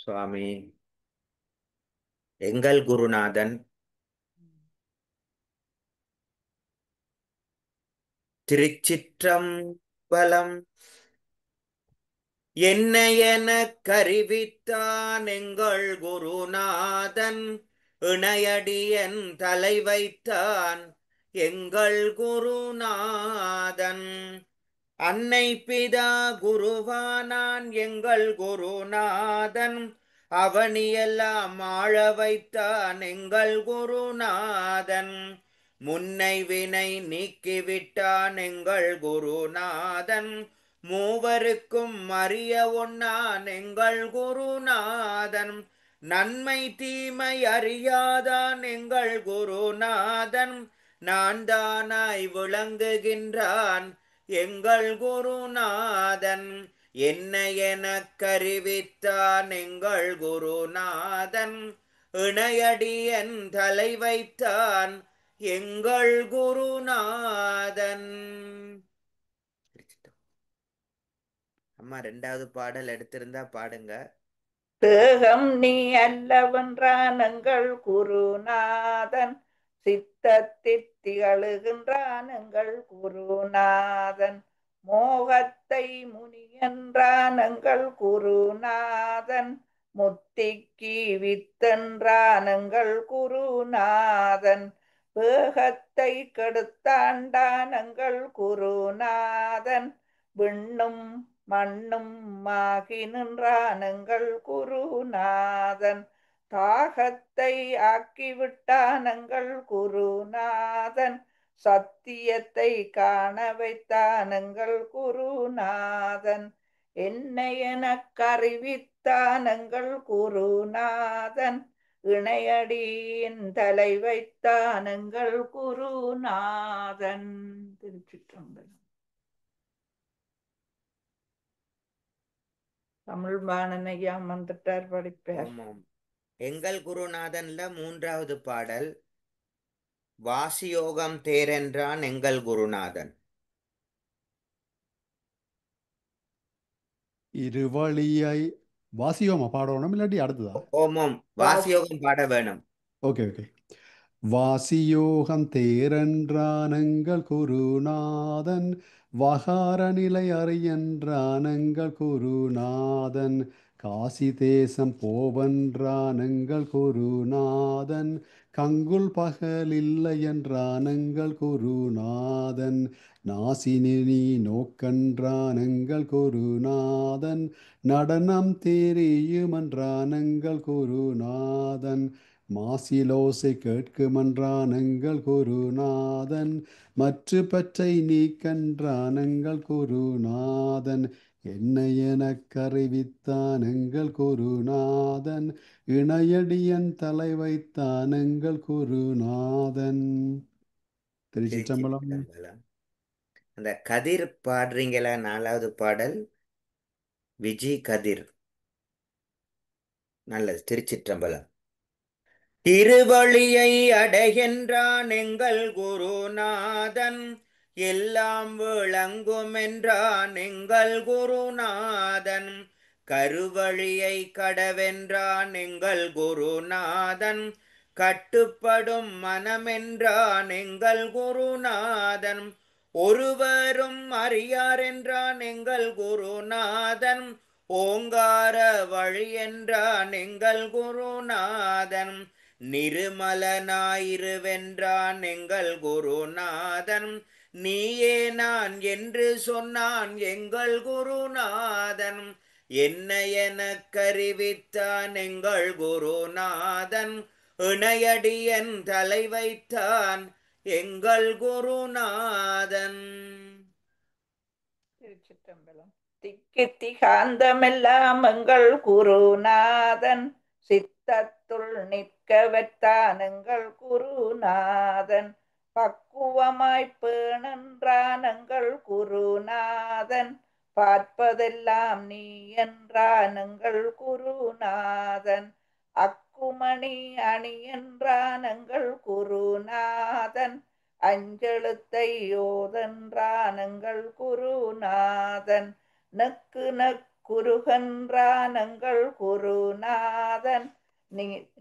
சுவாமி எங்கள் குருநாதன் திருச்சிற்றம்பலம். என்னை எனக் கறிவித்தான் எங்கள் குருநாதன், இணையடியன் தலை வைத்தான் எங்கள் குருநாதன். அன்னை பிதா குருவானான் எங்கள் குருநாதன், அவனியெல்லாம் ஆள வைத்தான் எங்கள் குருநாதன். முன்னை வினை நீக்கிவிட்டான் எங்கள் குருநாதன், மூவருக்கும் அறிய ஒண்ணான் எங்கள் குருநாதன். நன்மை தீமை அறியாதான் எங்கள் குருநாதன், நான் தானாய் விளங்குகின்றான் எங்கள் குருநாதன். என்னை எனக் கறிவித்தான் எங்கள் குருநாதன், இணையடியன் தலை வைத்தான் எங்கள் குருநாதன். அம்மா ரெண்டாவது பாடல் எடுத்திருந்தா பாடுங்க. தேகம் நீ அல்லவென்றான் எங்கள் குருநாதன், சித்தத்தில் திகழுகின்றான் எங்கள் குருநாதன். மோகத்தை முனி என்றான் எங்கள் குருநாதன், முத்திக்கு வித்தென்றான் எங்கள் குருநாதன். வேகத்தை கெடுத்தாண்டான் எங்கள் குருநாதன், விண்ணும் மண்ணும் ஆகி நின்றான் எங்கள் குருநாதன். தாகத்தை ஆக்கிவிட்டான் எங்கள் குருநாதன், சத்தியத்தை காண வைத்தான் எங்கள் குருநாதன். என்னை எனக் அறிவித்தான் எங்கள் குருநாதன், இணையடியின் தலை வைத்தான் எங்கள் குருநாதன். திருச்சிற்றம்பலம். தமிழ் பாணனையா வந்துட்டார், படிப்பார். ஓம். எங்கள் குருநாதன்ல மூன்றாவது பாடல், வாசியோகம் தேரென்றான் எங்கள் குருநாதன். இருவழியாய் வாசியோமா பாடணும் இல்லாட்டி அடுத்ததா? ஓமம் வாசியோகம் பாட வேணும். Okay okay. வாசியோகம் தேரென்றானங்கள் குருநாதன், வகார நிலை அறியன்றானங்கள் குருநாதன். காசி தேசம் போவென்றானங்கள் குருநாதன், கங்குல் பகல் இல்லை என்றானங்கள் குருநாதன். நாசினி நோக்கன்றானங்கள் குருநாதன், நடனம் தெரியுமென்றானங்கள் குருநாதன். மாசிலோசை கேட்குமன்றானங்கள் குருநாதன், மற்ற பற்றை நீக்கன்றானங்கள் குருநாதன். என்னை எனக் அறிவித்தானங்கள் குருநாதன், இணையடியன் தலை வைத்தானங்கள் குருநாதன். திருச்சிற்றம்பலம். திருச்சிற்றம்பலம். அந்த கதிர் பாடுறீங்களா? நாலாவது பாடல் விஜி கதிர். நல்லது. திருச்சிற்றம்பலம். திருவழியை அடைகின்றான் எங்கள் குருநாதன், எல்லாம் விளங்குமென்றான் எங்கள் குருநாதன். கருவழியை கடவென்றான் எங்கள் குருநாதன், கட்டுப்படும் மனமென்றான் எங்கள் குருநாதன். ஒருவரும் அறியார் என்றான் எங்கள் குருநாதன், ஓங்கார வழி என்றான் எங்கள் குருநாதன். நிருமலனாயிருவென்றான் எங்கள் குருநாதன், நீயே நான் என்று சொன்னான் எங்கள் குருநாதன். என்னை எனக் அறிவித்தான் எங்கள் குருநாதன், இணையடியன் தலை வைத்தான் எங்கள் குருநாதன். திருச்சிற்றம்பலம். திக்கு திகாந்தமெல்லாம் எங்கள் குருநாதன், சித்தத்துள் நிற்க வைத்தான் எங்கள் குருநாதன். பக்குவமாய்ப் பேணென்றான் எங்கள் குருநாதன், பார்ப்பதெல்லாம் நீ என்றான் எங்கள் குருநாதன். அக்குமணி அணி என்றான் எங்கள் குருநாதன், அஞ்செழுத்தை ஓதென்றான் எங்கள் குருநாதன். நெக்கு குருகென்றான் எங்கள் குருநாதன்.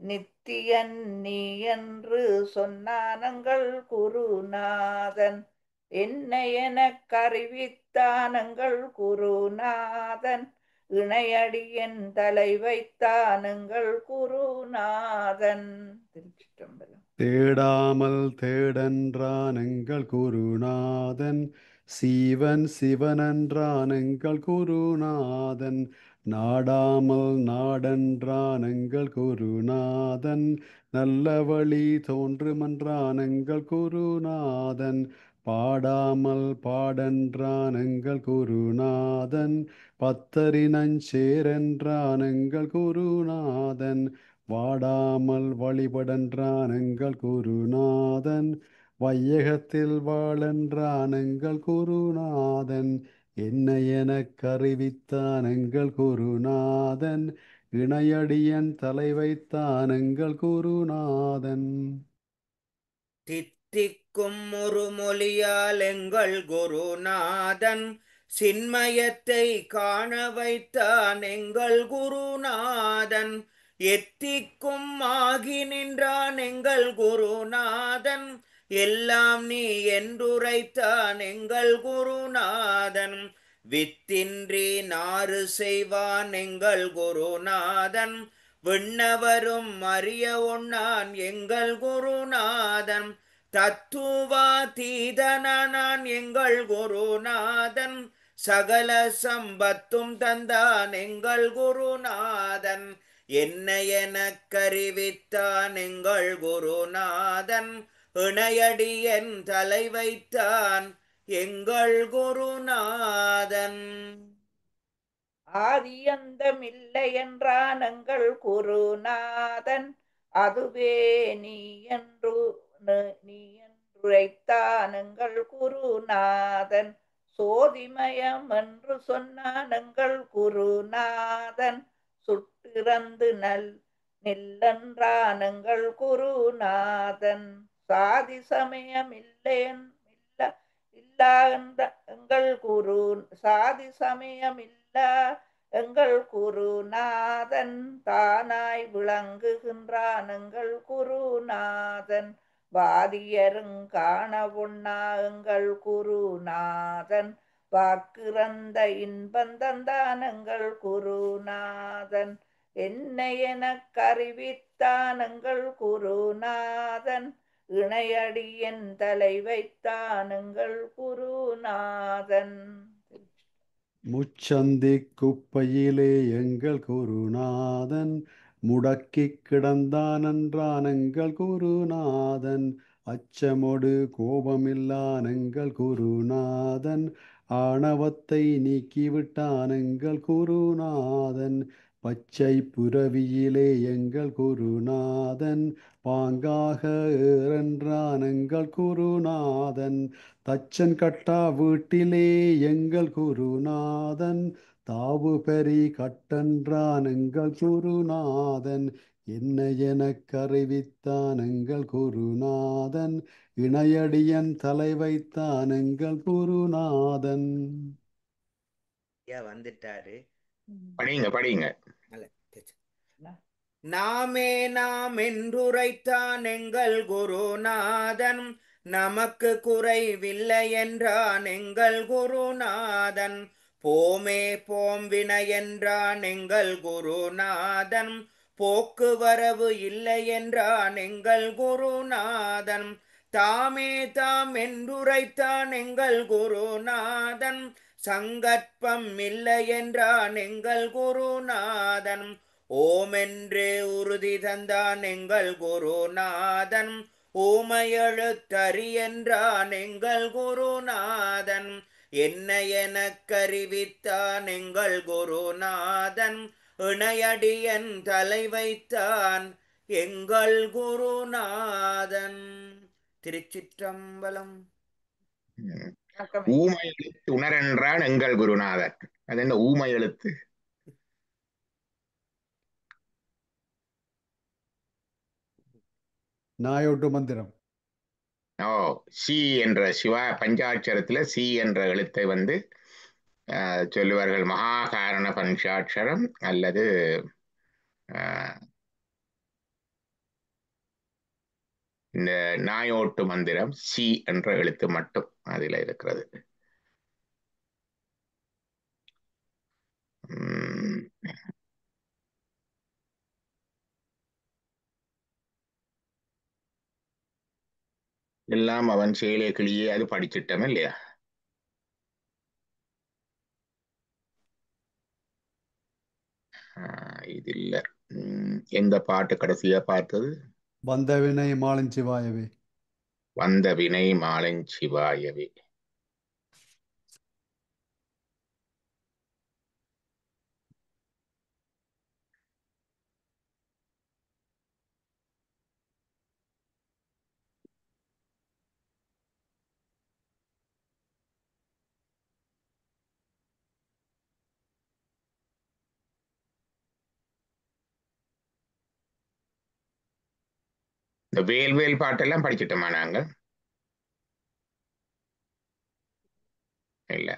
நித்தியன் நீ என்று சொன்னான் எங்கள் குருநாதன். என்னை எனக் அறிவித்தான் எங்கள் குருநாதன். இணையடியன் தலை வைத்தான் எங்கள் குருநாதன். திருச்சிற்றம்பலம். தேடாமல் தேடென்றான் எங்கள் குருநாதன். சீவன் சிவனென்றான் எங்கள் குருநாதன். நாடாமல் நாடென்றான் எங்கள் குருநாதன். நல்ல வழி தோன்றுமென்றான் எங்கள் குருநாதன். பாடாமல் பாடென்றான் எங்கள் குருநாதன். பத்தரினஞ்சேரென்றான் எங்கள் குருநாதன். வாடாமல் வழிபடென்றான் எங்கள் குருநாதன். வையகத்தில் வாழென்றான் எங்கள் குருநாதன். என்னை எனக் அறிவித்தான் எங்கள் குருநாதன். இணையடியன் தலை வைத்தான் எங்கள் குருநாதன். தித்திக்கும் ஒரு மொழியால் எங்கள் குருநாதன் சின்மயத்தை காண வைத்தான் எங்கள் குருநாதன். எத்திக்கும் ஆகி நின்றான் எங்கள் குருநாதன். எல்லாம் நீ என்றுரைத்தான் எங்கள் குருநாதன். வித்தின்றி நாறு செய்வான் எங்கள் குருநாதன். விண்ணவரும் அறிய ஒண்ணான் எங்கள் குருநாதன். தத்துவாதீதனான் எங்கள் குருநாதன். சகல சம்பத்தும் தந்தான் எங்கள் குருநாதன். என்னை எனக் அறிவித்தான் எங்கள் குருநாதன். இணையடியன் தலை வைத்தான் எங்கள் குருநாதன். ஆதியந்தமில்லை என்றான் எங்கள் குருநாதன். அதுவே நீ என்றுரைத்தான் எங்கள் குருநாதன். சோதிமயம் என்று சொன்னான் எங்கள் குருநாதன். சுட்டிறந்து நில்லென்றான் எங்கள் குருநாதன். சாதி சமயம் இல்லா என்ற எங்கள் குரு சாதி சமயம் இல்லா எங்கள் குருநாதன். தானாய் விளங்குகின்றான் எங்கள் குருநாதன். வாதியருங்காண ஒண்ணா எங்கள் குருநாதன். வாக்கிறந்த இன்பந்தந்தான் எங்கள் குருநாதன். என்னை எனக் அறிவித்தான் எங்கள் குருநாதன். இணையடியன் தலை வைத்தான் எங்கள் குருநாதன். முச்சந்தி குப்பையிலே எங்கள் குருநாதன். முடக்கிக் கிடந்தான் என்றான் எங்கள் குருநாதன். அச்சமொடு கோபமில்லான் எங்கள் குருநாதன். ஆணவத்தை நீக்கிவிட்டான் எங்கள் குருநாதன். பச்சை புரவியிலே எங்கள் குருநாதன். பாங்காக ஏறென்றான் எங்கள் குருநாதன். தச்சன் கட்டா வீட்டிலே எங்கள் குருநாதன். தாவு பெரி கட்டென்றான் எங்கள் குருநாதன். என்னை எனக் அறிவித்தான் எங்கள் குருநாதன். இணையடியன் தலை வைத்தான் எங்கள் குருநாதன். வந்துட்டாரு. படிங்க. நாமே நாம் என்றுரைத்தான் எங்கள் குருநாதன். நமக்கு குறைவில்லை என்றான் எங்கள் குருநாதன். போமே போம் வினை என்றான் எங்கள் குருநாதன். போக்குவரவு இல்லை என்றான் எங்கள் குருநாதன். தாமே தாம் என்றுரைத்தான் எங்கள் குருநாதன். சங்கற்பம் இல்லை என்றான் எங்கள் குருநாதன். ஓமென்று உறுதி தந்தான் எங்கள் குருநாதன். ஊமையெழுத்தறி என்றான் எங்கள் குருநாதன். என்னை எனக் அறிவித்தான் எங்கள் குருநாதன். இணையடியன் தலை வைத்தான் எங்கள் குருநாதன். திருச்சிற்றம்பலம். ஊமை எழுத்து உணரென்றான் எங்கள் குருநாதன். அது என்ன ஊமை எழுத்து? நாயோட்டு மந்திரம். சி என்ற சிவா பஞ்சாட்சரத்துல சி என்ற எழுத்தை சொல்லுவார்கள் மகாகாரண பஞ்சாட்சரம் அல்லது இந்த நாயோட்டு மந்திரம் சி என்ற எழுத்து மட்டும் அதில் இருக்கிறது. எல்லாம் அவன் செயலே கிளியே அது படிச்சிட்டோம் இல்லையா? இது இல்ல. எந்த பாட்டு கடைசியா பார்த்தது? வந்த வினை மாலஞ்சிவாயவே. வந்த வினை மாலஞ்சிவாயவே. இந்த வேல்வேல் பாட்டெல்லாம் படிச்சிட்டோமா நாங்க? இல்ல.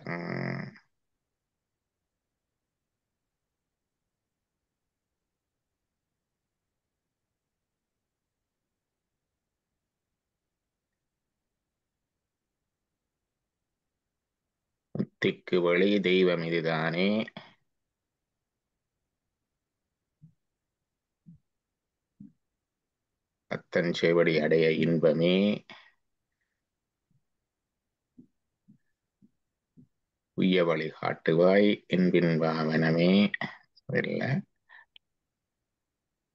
முத்திக்கு வழி தெய்வம் இதுதானே, அத்தன் செவடி அடைய இன்பமே, உய்ய வழி காட்டுவாய் என்பின் வாமனமே. இல்ல.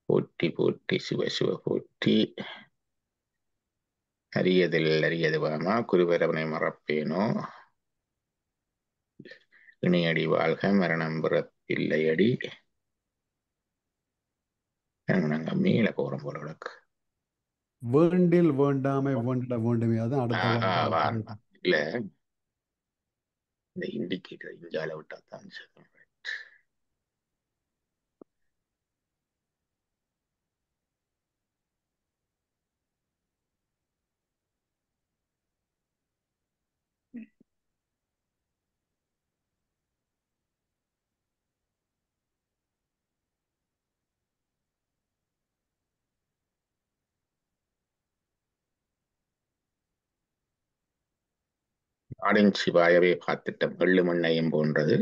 போற்றி போற்றி சிவ சிவ போற்றி, அரியதில் அரியது வாமா குருவரவனை மறப்பேனோ, இணையடி வாழ்க மரணம் பிறப்பில்லையடி. நாங்க மேல போறோம் போல விளக்கு. வேண்டில் வேண்டாமை வேண்டிட வேண்டுமே, அதான் அடுத்த இல்ல, இந்த இண்டிகேட்டர் இஞ்சால விட்டா தான் சரி. ஆடின் சிவாயவே பார்த்துட்டோம். எள்ளு மண்ணையும் போன்றது.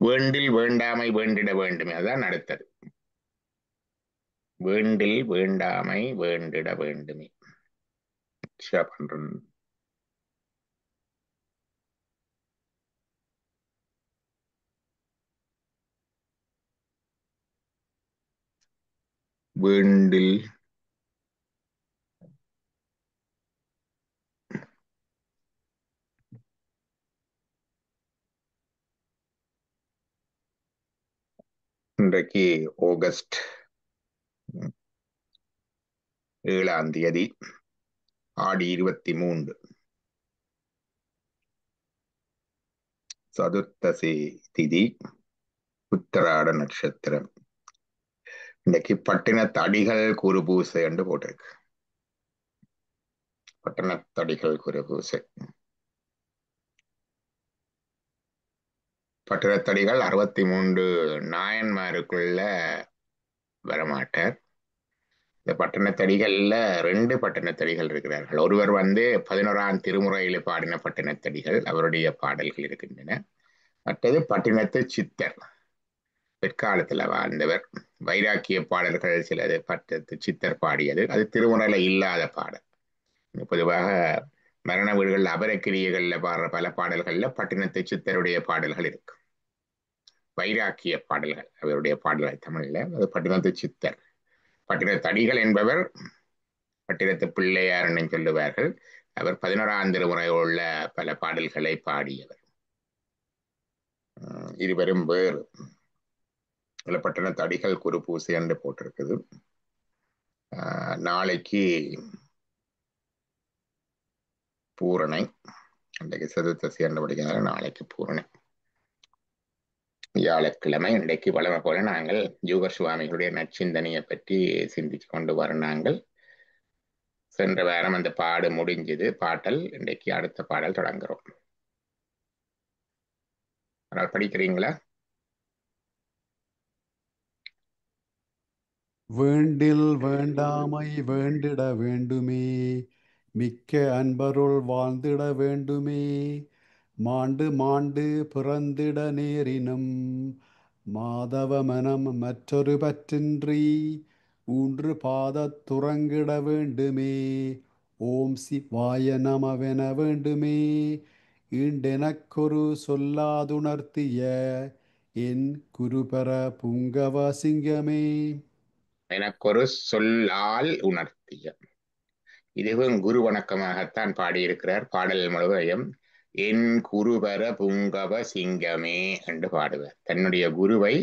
வேண்டில் வேண்டாமை வேண்டிட வேண்டுமே, அதான் அடுத்தது. வேண்டில் வேண்டாமை வேண்டிட வேண்டுமே. பண்றேன். வேண்டில் இன்றைக்கு ஆகஸ்ட் 7 ஆடி 23 சதுர்த்தசி திதி, உத்தராட நட்சத்திரம். இன்னைக்கு பட்டினத்தடிகள் குருபூசை என்று போட்டிருக்கு. பட்டினத்தடிகள் குருபூசை. பட்டினத்தடிகள் 63 நாயன்மாருக்குள்ள வரமாட்டார். இந்த பட்டினத்தடிகள்ல 2 பட்டினத்தடிகள் இருக்கிறார்கள். ஒருவர் 11ஆம் திருமுறையில பாடின பட்டினத்தடிகள், அவருடைய பாடல்கள் இருக்கின்றன. மற்றது பட்டினத்து சித்தர், பிற்காலத்துல வாழ்ந்தவர். வைராக்கிய பாடல்கள் சிலது பட்டினத்து சித்தர் பாடியது, அது திருமுறையில இல்லாத பாடல். பொதுவாக மரண வீடுகள் அபரக்கிரியர்கள்ல பாடுற பல பாடல்கள்ல பட்டினத்து சித்தருடைய பாடல்கள் இருக்கு. வைராக்கிய பாடல்கள் அவருடைய பாடல்கள் தமிழ்ல, அது பட்டினத்து சித்தர். பட்டினத்தடிகள் என்பவர் பட்டினத்து பிள்ளையார் என்று சொல்லுவார்கள். அவர் 11ஆம் திருமுறையில் உள்ள பல பாடல்களை பாடியவர். இருவரும் வேறு. பட்டினத்தடிகள் குரு பூசை என்று போட்டிருக்குது. நாளைக்கு பூரணை, அன்றைக்கு சதுர்த்தசி என்று படிக்கிறாங்க. நாளைக்கு பூரணை. வியாழக்கிழமை இன்றைக்கு வழமை போல நாங்கள் ஜூகர் சுவாமிகளுடைய நற்சிந்தனையை பற்றி சிந்திச்சு கொண்டு வர நாங்கள் சென்ற வாரம் அந்த பாடு முடிஞ்சது பாட்டல் இன்றைக்கு அடுத்த பாடல் தொடங்குறோம். படிக்கிறீங்களா? வேண்டில் வேண்டாமை வேண்டிட வேண்டுமே, மிக்க அன்பருள் வாழ்ந்திட வேண்டுமே, மாண்டு மாண்டு பிறந்திட நேரினும் மாதவ மனம் மற்றொரு பற்றின்றி ஊன்று பாதத் துறங்கிட வேண்டுமே, ஓம் சிவாய நமவென வேண்டுமே, ஈண்டெனக்கொரு சொல்லாதுணர்த்திய என் குருபர புங்கவ சிங்கமே. எனக்கொரு சொல்லால் உணர்த்திய. இதுவும் குரு வணக்கமாகத்தான் பாடியிருக்கிறார். பாடல் முழுவதையும் என் குருபர புங்கவ சிங்கமே என்று பாடுவார். தன்னுடைய குருவை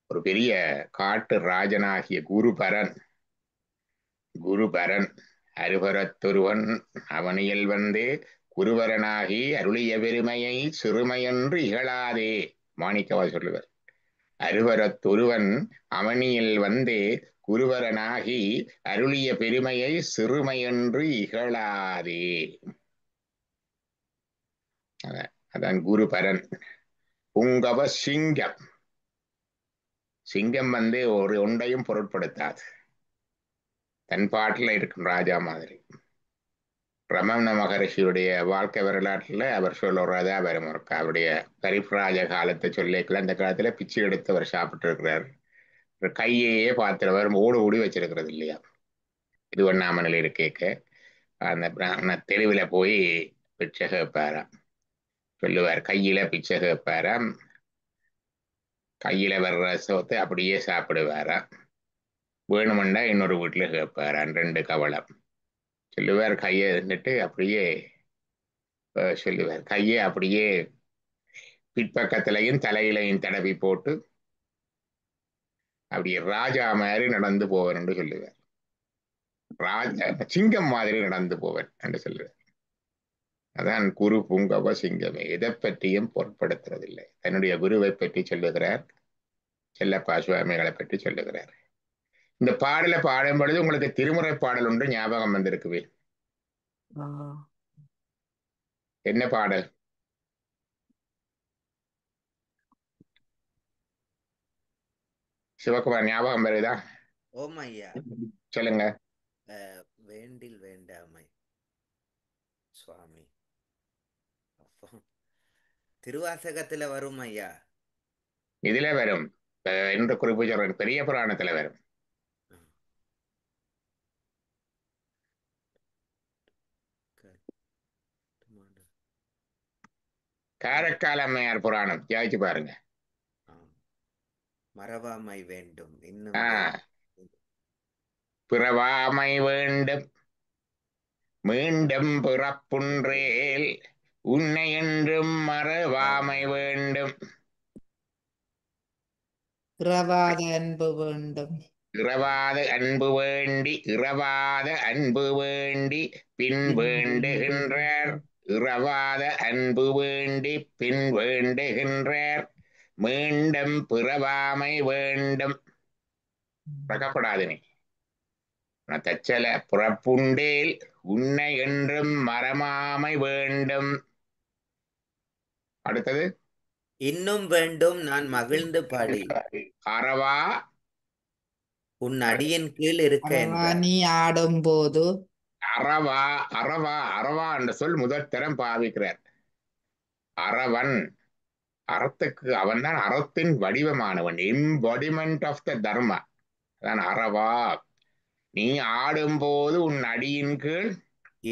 ஒரு பெரிய காட்டு ராஜனாகிய குருபரன் அருபரத்தொருவன் அவனியில் வந்து குருவரனாகி அருளிய பெருமையை சிறுமையென்று இகழாதே. மாணிக்கவாசகர் சொல்லுவார், அருவரத்தொருவன் அவனியில் வந்து குருவரனாகி அருளிய பெருமையை சிறுமையென்று இகழாதே. அதான் குருபரன். புங்கவ சிங்கம். சிங்கம் வந்து ஒரு ஒன்றையும் பொருட்படுத்தாது, தன் பாட்டில் இருக்கும் ராஜா மாதிரி. ரமண மகரிஷியுடைய வாழ்க்கை வரலாற்றில் அவர் சொல்லுறதா வரும். அவருடைய பரிப்ராஜ காலத்தை சொல்லிக்கல, அந்த காலத்துல பிச்சை எடுத்து அவர் சாப்பிட்டு இருக்கிறார். கையையே பார்த்துறவர் ஓடி ஓடி வச்சிருக்கிறது இல்லையா. இது ஒண்ணாமனில் இருக்கேக்க அந்த பிராமண தெருவில் போய் பிச்சை கேட்பாராம். சொல்லுவார், கையில பிச்சை கேட்பாராம், கையில வர்ற சோத்தை அப்படியே சாப்பிடுவாராம். வேணுமெண்டா இன்னொரு வீட்டுல கேட்பாராம், 2 கவலம். சொல்லுவார், கையை இருந்துட்டு அப்படியே சொல்லுவார், கையை அப்படியே பிற்பக்கத்திலையும் தலையிலையும் தடவி போட்டு அப்படியே ராஜா மாதிரி நடந்து போவர் என்று சொல்லுவார். ராஜா சிங்கம் மாதிரி நடந்து போவர் என்று சொல்லுவார். அதான் குரு புங்கவ சிங்கமே. எதை பற்றியும் பொருட்படுத்துறதில்லை. தன்னுடைய குருவை பற்றி சொல்லுகிறார், செல்லப்பா சுவாமிகளை பற்றி சொல்லுகிறார். இந்த பாடலை பாடும் பொழுது உங்களுக்கு திருமுறை பாடல் ஒன்று ஞாபகம் வந்திருக்குவே. என்ன பாடல்? சிவகுமார் ஞாபகம் வருதா? ஓம் ஐயா. சொல்லுங்க. வேண்டில் வேண்டாமை சுவாமி. திருவாசகத்துல வரும் ஐயா. இதுல வரும் என்று குறிப்பு சொல்றேன், பெரிய புராணத்துல வரும். காரைக்கால் அம்மையார் புராணம் ஜாய்ச்சி பாருங்க. மறவாமை வேண்டும், இன்னும் பிறவாமை வேண்டும், மீண்டும் பிறப்புன்றேல் உன்னை என்றும் மறவாமை வேண்டும். இரவாத அன்பு வேண்டும். இரவாத அன்பு வேண்டி, இரவாத அன்பு வேண்டி பின் வேண்டுகின்றார். இரவாத அன்பு வேண்டி பின் வேண்டுகின்றார். மீண்டும் பிறவாமை வேண்டும். பறக்கப்படாது நீ தச்சல புறப்புண்டேல் உன்னை என்றும் மறமாமை வேண்டும். அடுத்தது இன்னும் வேண்டும் நான் மகிழ்ந்து பாடி அறவா உன் அடியின் கீழ் இருக்க. நீ ஆடும் போது அறவா அறவா அறவா என்ற சொல் முதல் தரம் பாவிக்கிறார். அறவன், அறத்துக்கு அவன் தான் அறத்தின் வடிவமானவன், எம்பாடிமெண்ட் ஆஃப் த தர்மா. அதான் அறவா. நீ ஆடும்போது உன் அடியின் கீழ்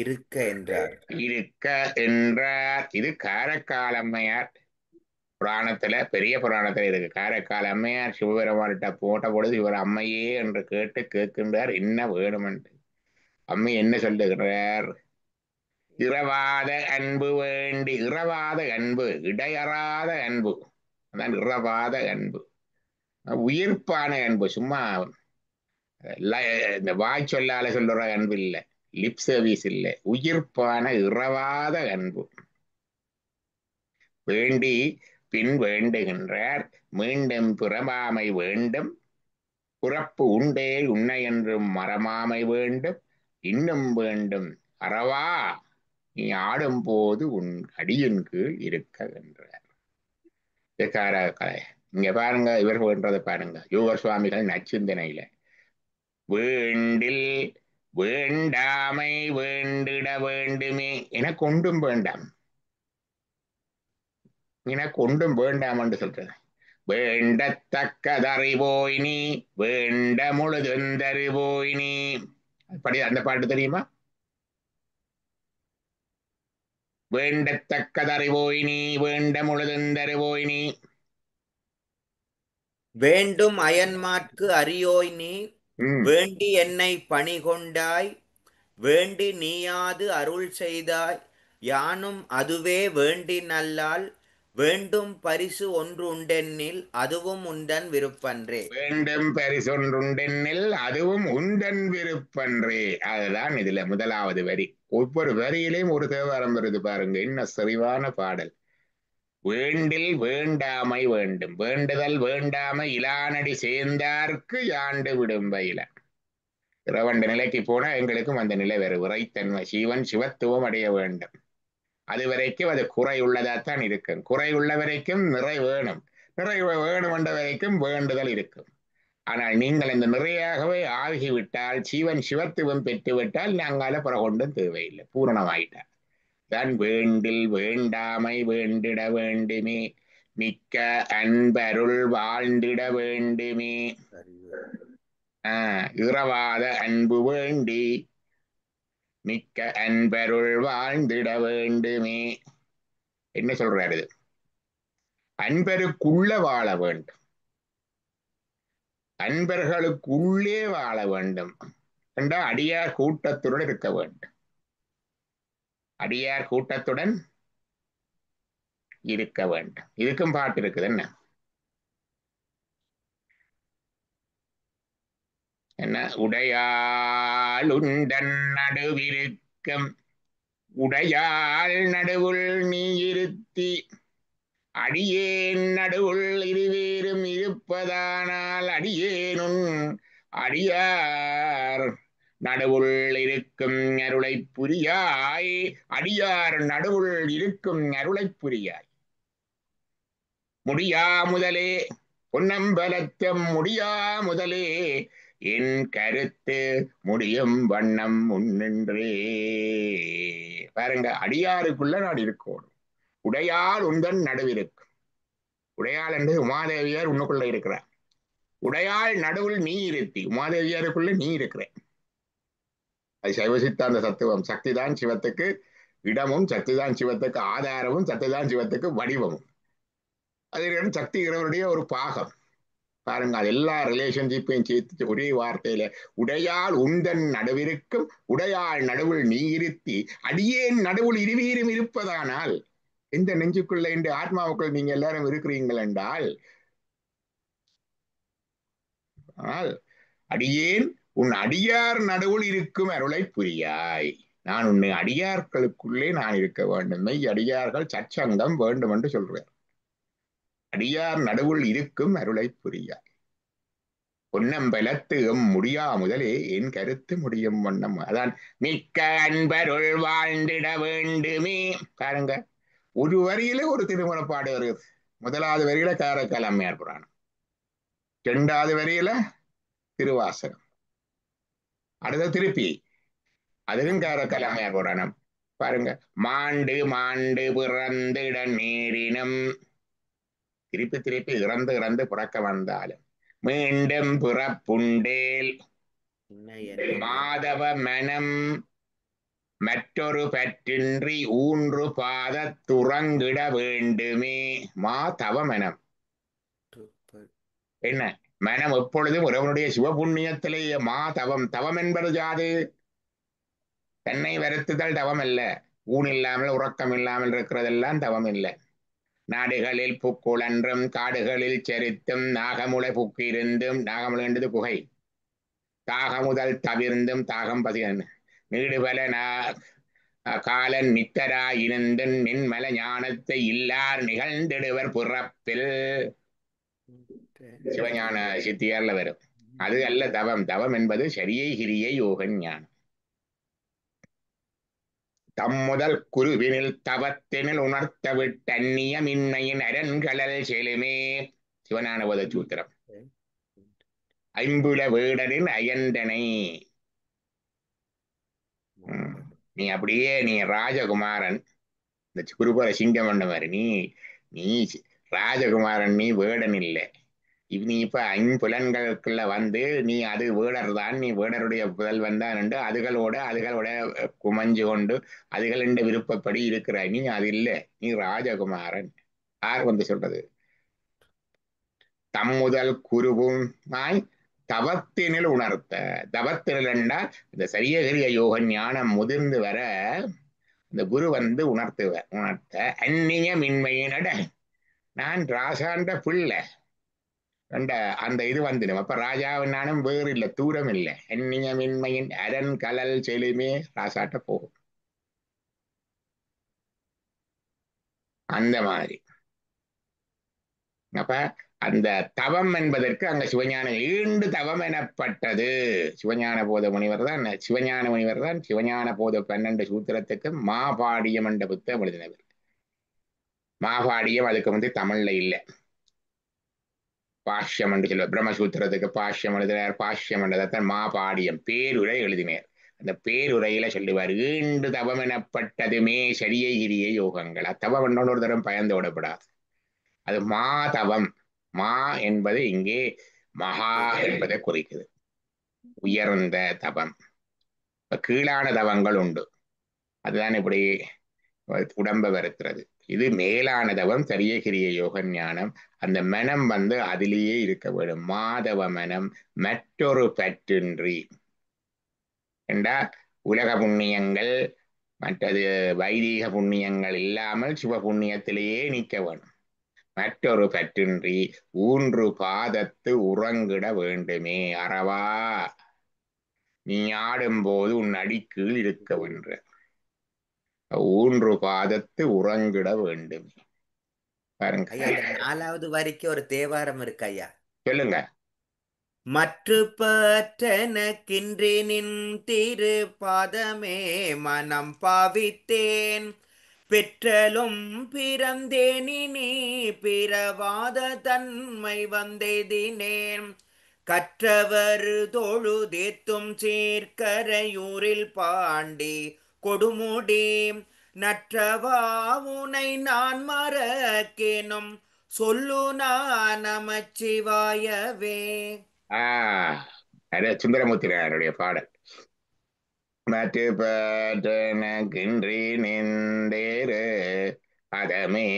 இருக்க என்றார். இருக்க என்றார். இது காரைக்கால் அம்மையார் புராணத்துல, பெரிய புராணத்துல இருக்கு. காரைக்கால் அம்மையார் சிவபெருமான்கிட்ட போட்ட பொழுது இவர் அம்மையே என்று கேட்கின்றார், என்ன வேணுமென்று. அம்மை என்ன சொல்லுகிறார்? இரவாத அன்பு வேண்டி. இரவாத அன்பு, இடையறாத அன்பு, அதான் இரவாத அன்பு. உயிர்ப்பான அன்பு, சும்மா இந்த வாய் சொல்லால சொல்ற அன்பு இல்லை, லிப் சர்வீஸ் இல்லை, உயிர்ப்பான இரவாத அன்பு வேண்டி பின் வேண்டுகின்றார். மீண்டும் பிறவாமை வேண்டும், பிறப்பு உண்டே உன்னை என்றும் மறமாமை வேண்டும், இன்னும் வேண்டும் அறவா நீ ஆடும் போது உன் அடியின் கீழ் இருக்க என்றார். இங்க பாருங்க, இவர் வேண்டதை பாருங்க. யோகர் சுவாமிகள் நச்சிந்தனையில வேண்டில் வேண்டாமை வேண்டிட வேண்டுமே, எனக்கு ஒன்றும் வேண்டாம், எனக்கு ஒன்றும் வேண்டாம் என்று சொல்றது. வேண்டத்தக்கதறிவோய் நீ வேண்ட முழுதெந்தறிவோய் நீ. அப்படி அந்த பாட்டு தெரியுமா? வேண்டத்தக்கதறிவோய் நீ வேண்ட முழுதெந்தறிவோய் நீ. வேண்டும் அயன்மார்க்கு அறியோய் நீ வேண்டி என்னை பணி கொண்டாய், வேண்டி நீயாது அருள் செய்தாய், யானும் அதுவே வேண்டி நல்லால், வேண்டும் பரிசு ஒன்று உண்டென்னில் அதுவும் உந்தன் விருப்பன்றே. வேண்டும் பரிசு ஒன்று உண்டென்னில் அதுவும் உந்தன் விருப்பன்றே. அதுதான் இதுல முதலாவது வரி. ஒவ்வொரு வரியிலையும் ஒரு தேவாரம் வருது பாருங்க, என்ன செறிவான பாடல். வேண்டில் வேண்டாமை வேண்டும், வேண்டுதல் வேண்டாமை இலானடி சேர்ந்தார்க்கு யாண்டு விடும்பையில. இறைவன் நிலைக்கு போனா எங்களுக்கும் அந்த நிலை வேறு, விரைத்தன்மை சிவன் சிவத்துவம் அடைய வேண்டும். அது வரைக்கும் அது குறை உள்ளதாத்தான் இருக்கும். குறை உள்ள வரைக்கும் நிறை வேணும், நிறை வேணும் என்ற வரைக்கும் வேண்டுதல் இருக்கும். ஆனால் நீங்கள் இந்த நிறையாகவே ஆகிவிட்டால், சிவன் சிவத்துவம் பெற்றுவிட்டால் நாங்கால பிறகொண்டும் தேவையில்லை, பூரணமாயிட்டார். தான் வேண்டில் வேண்டாமை வேண்டிட வேண்டுமே, மிக்க அன்பருள் வாழ்ந்திட வேண்டுமே. இரவாத அன்பு வேண்டி மிக்க அன்பருள் வாழ்ந்திட வேண்டுமே. என்ன சொல்றாரு? அன்பருக்குள்ள வாழ வேண்டும், அன்பர்களுக்குள்ளே வாழ வேண்டும் என்றா அடியார் கூட்டத்துடன் இருக்க வேண்டும், அடியார் கூட்டத்துடன் இருக்க வேண்டும். இதுக்கும் பாட்டு இருக்குது. என்ன உடையாள் உண்டன் நடுவிருக்கம், உடையாள் நடுவுள் நீ இருத்தி, அடியேன் நடுவுள் இருவேறும் இருப்பதானால், அடியேனும் அடியார் நடுவுள் இருக்கும் அருளை புரியாய், அடியார் நடுவுள் இருக்கும் அருளை புரியாய். முடியா முதலே பொன்னம்பலத்தம் முடியா முதலே, என் கருத்து முடியும் வண்ணம் முன்னின்றே. பாருங்க, அடியாருக்குள்ள நான் இருக்கணும். உடையாள் உந்தன் நடுவிருக்கும். உடையாள் என்று உமாதேவியார் உன்னுக்குள்ள இருக்கிறார். உடையாள் நடுவில் நீ இருத்தி, உமாதேவியாருக்குள்ள நீ இருக்கிற. அது சைவ சித்தாந்த தத்துவம். சக்திதான் சிவத்துக்கு இடமும், சக்திதான் சிவத்துக்கு ஆதாரமும், சக்திதான் சிவத்துக்கு வடிவமும். அது சக்தி இறைவனுடைய ஒரு பாகம். பாருங்க, அது எல்லா ரிலேஷன்ஷிப்பையும் சேர்த்து ஒரே வார்த்தையில, உடையாள் உந்தன் நடுவிருக்கும், உடையாள் நடுவில் நீ இருத்தி, அடியேன் நடுவில் இருவீரும் இருப்பதானால், இந்த நெஞ்சுக்குள்ள இந்த ஆத்மாவுக்குள் நீங்க எல்லாரும் இருக்கிறீங்கள் என்றால், அடியேன் உன் அடியார் நடுவில் இருக்கும் அருளை புரியாய். நான் உன்னை அடியார்களுக்குள்ளே நான் இருக்க வேண்டும். மெய் அடியார்கள் சச்சங்கம் வேண்டும் என்று சொல்றார். அடியார் நடுவுள் இருக்கும் அருளை புரியாய். பொன்னம்பலத்து முடியா முதலே என் கருத்து முடியும் வண்ணம். அதான் மிக்க அன்பருள் வாழ்ந்திட வேண்டுமே. பாருங்க, ஒரு வரியில ஒரு திருமுறைப்பாடு வருது. முதலாவது வரியில காரைக்கால் அம்மையார் புராணம், இரண்டாவது வரியில திருவாசகம், அடுத்த திருப்பி அதுவும் காரைக்கால் அம்மையார் புராணம். பாருங்க, மாண்டு மாண்டு பிறந்திட நேரினம், திருப்பி திருப்பி இறந்து இறந்து பிறக்க வந்தாலும் மீண்டும் பிறப்புண்டேல், மாதவ மனம் மற்றொரு பற்றின்றி ஊன்று பாத துறங்கிட வேண்டுமே. மாதவ மனம் என்ன? மனம் எப்பொழுதும் உறவனுடைய சிவபுண்ணியத்திலேயே மாதவம். தவம் என்பது யாது? தன்னை வருத்துதல் தவம் அல்ல. ஊன் இல்லாமல் உறக்கம் இல்லாமல் இருக்கிறதெல்லாம் தவம் இல்லை. நாடுகளில் புக்குழன்றும் காடுகளில் செரித்தும் நாகமுளை புக்கிருந்தும், நாகமுளை என்றது குகை, தாகமுதல் தவிர்ந்தும் தாகம் பதிகன் நீடுபல காலன் நித்தரா இனந்தன் நின்மல ஞானத்தை இல்லார் நிகழ்ந்திடுவர் புறப்பில். சிவஞான சித்தியார்ல வரும். அது அல்ல தவம். தவம் என்பது சரியை கிரியை யோகன் ஞானம். தம்முதல் குருவினில் தவத்தினில் உணர்த்த விட்டன்னிய மின்மையின் அரண்களல் செலுமே. சிவஞானபோத சூத்திரம். ஐம்புல வேடரின் அயந்தனை. நீ அப்படியே நீ ராஜகுமாரன், இந்த குருபர சிங்கம் பண்ண மாதிரி நீ நீ ராஜகுமாரன், நீ வேடன் இல்லை. நீ இப்ப ஐம்புலன்களுக்குள்ள வந்து நீ அது வேடர் தான், நீ வேடருடைய புதல்வன் தான் என்று அதுகளோட குமஞ்சு கொண்டு அதுகளின் விருப்பப்படி இருக்கிற நீ அது இல்லை, நீ ராஜகுமாரன். யார் வந்து சொல்றது? தம்முதல் குருவுமாய் தவத்தினில் உணர்த்த. தவத்தினில் என்றால் இந்த சரியகரிய யோக ஞானம் முதிர்ந்து வர இந்த குரு வந்து உணர்த்த அந்நிய மின்மையினட நான் ராசாண்ட பிள்ளை அந்த இது வந்துடும். அப்ப ராஜாவின் நானும் வேறு இல்லை, தூரம் இல்லை. அந்நிய மின்மையின் அரண் கலல் செலுமே ராசாட்ட போகும். அந்த மாதிரி. அப்ப அந்த தவம் என்பதற்கு அங்க சிவஞான ஈண்டு தவம் எனப்பட்டது. சிவஞான போத முனிவர் தான் சிவஞான போத 12 சூத்திரத்துக்கு மாபாடியம் என்ற புத்தகம் எழுதினவர். மாபாடியம் அதுக்கு வந்து தமிழ்ல இல்லை, பாஷ்யம் என்று சொல்லுவார். பிரம்மசூத்திரத்துக்கு பாஷ்யம் எழுதினார். பாஷ்யம் என்றதான் மாபாடியம் பேருரை எழுதினார். அந்த பேருரையில சொல்லுவார், ஈண்டு தவம் எனப்பட்டதுமே சரியை கிரிய யோகங்கள். அத்தவம் என்றொன்று ஒரு தரம் பயந்து விடப்படாது. அது மாதவம். மா என்பது இங்கே மகா என்பதை குறிக்குது, உயர்ந்த தவம். இப்ப கீழான தவங்கள் உண்டு, அதுதான் இப்படி உடம்ப வருத்துறது. இது மேலான தவம், சரிய கிரிய யோக ஞானம். அந்த மனம் வந்து அதிலேயே இருக்க வேண்டும். மாதவ மனம் மற்றொரு பற்றின்றி என்றா உலக புண்ணியங்கள் மற்றது வைதீக புண்ணியங்கள் இல்லாமல் சிவ புண்ணியத்திலேயே நிற்க வேணும். மற்றொரு பற்றின்றி ஊன்று பாதத்து உறங்கிட வேண்டுமே. அறவா நீ ஆடும்போது உன் அடிக்கீழ் இருக்க வென்ற ஊன்று பாதத்து உறங்கிட வேண்டுமே. பாருங்க. ஐயா, அந்த 4வது வரிக்கு ஒரு தேவாரம் இருக்கு ஐயா. சொல்லுங்க. மற்று பற்றனக்கின்றி நின் திரு பாதமே மனம் பாவித்தேன் பெற்றலும் பிறந்தேனினி பிறவாத தன்மை வந்தேதினேன் கற்றவர் தொழுதேத்தும் சீர்கரையூரில் பாண்டி கொடுமுடி நற்றவா உனை நான் மறக்கேனும் சொல்லு நான் நமச்சிவாயவே. சுந்தரமூர்த்தியாருடைய பாடல். மற்று பற்றனக்கின்றி நின்றேரு அதமே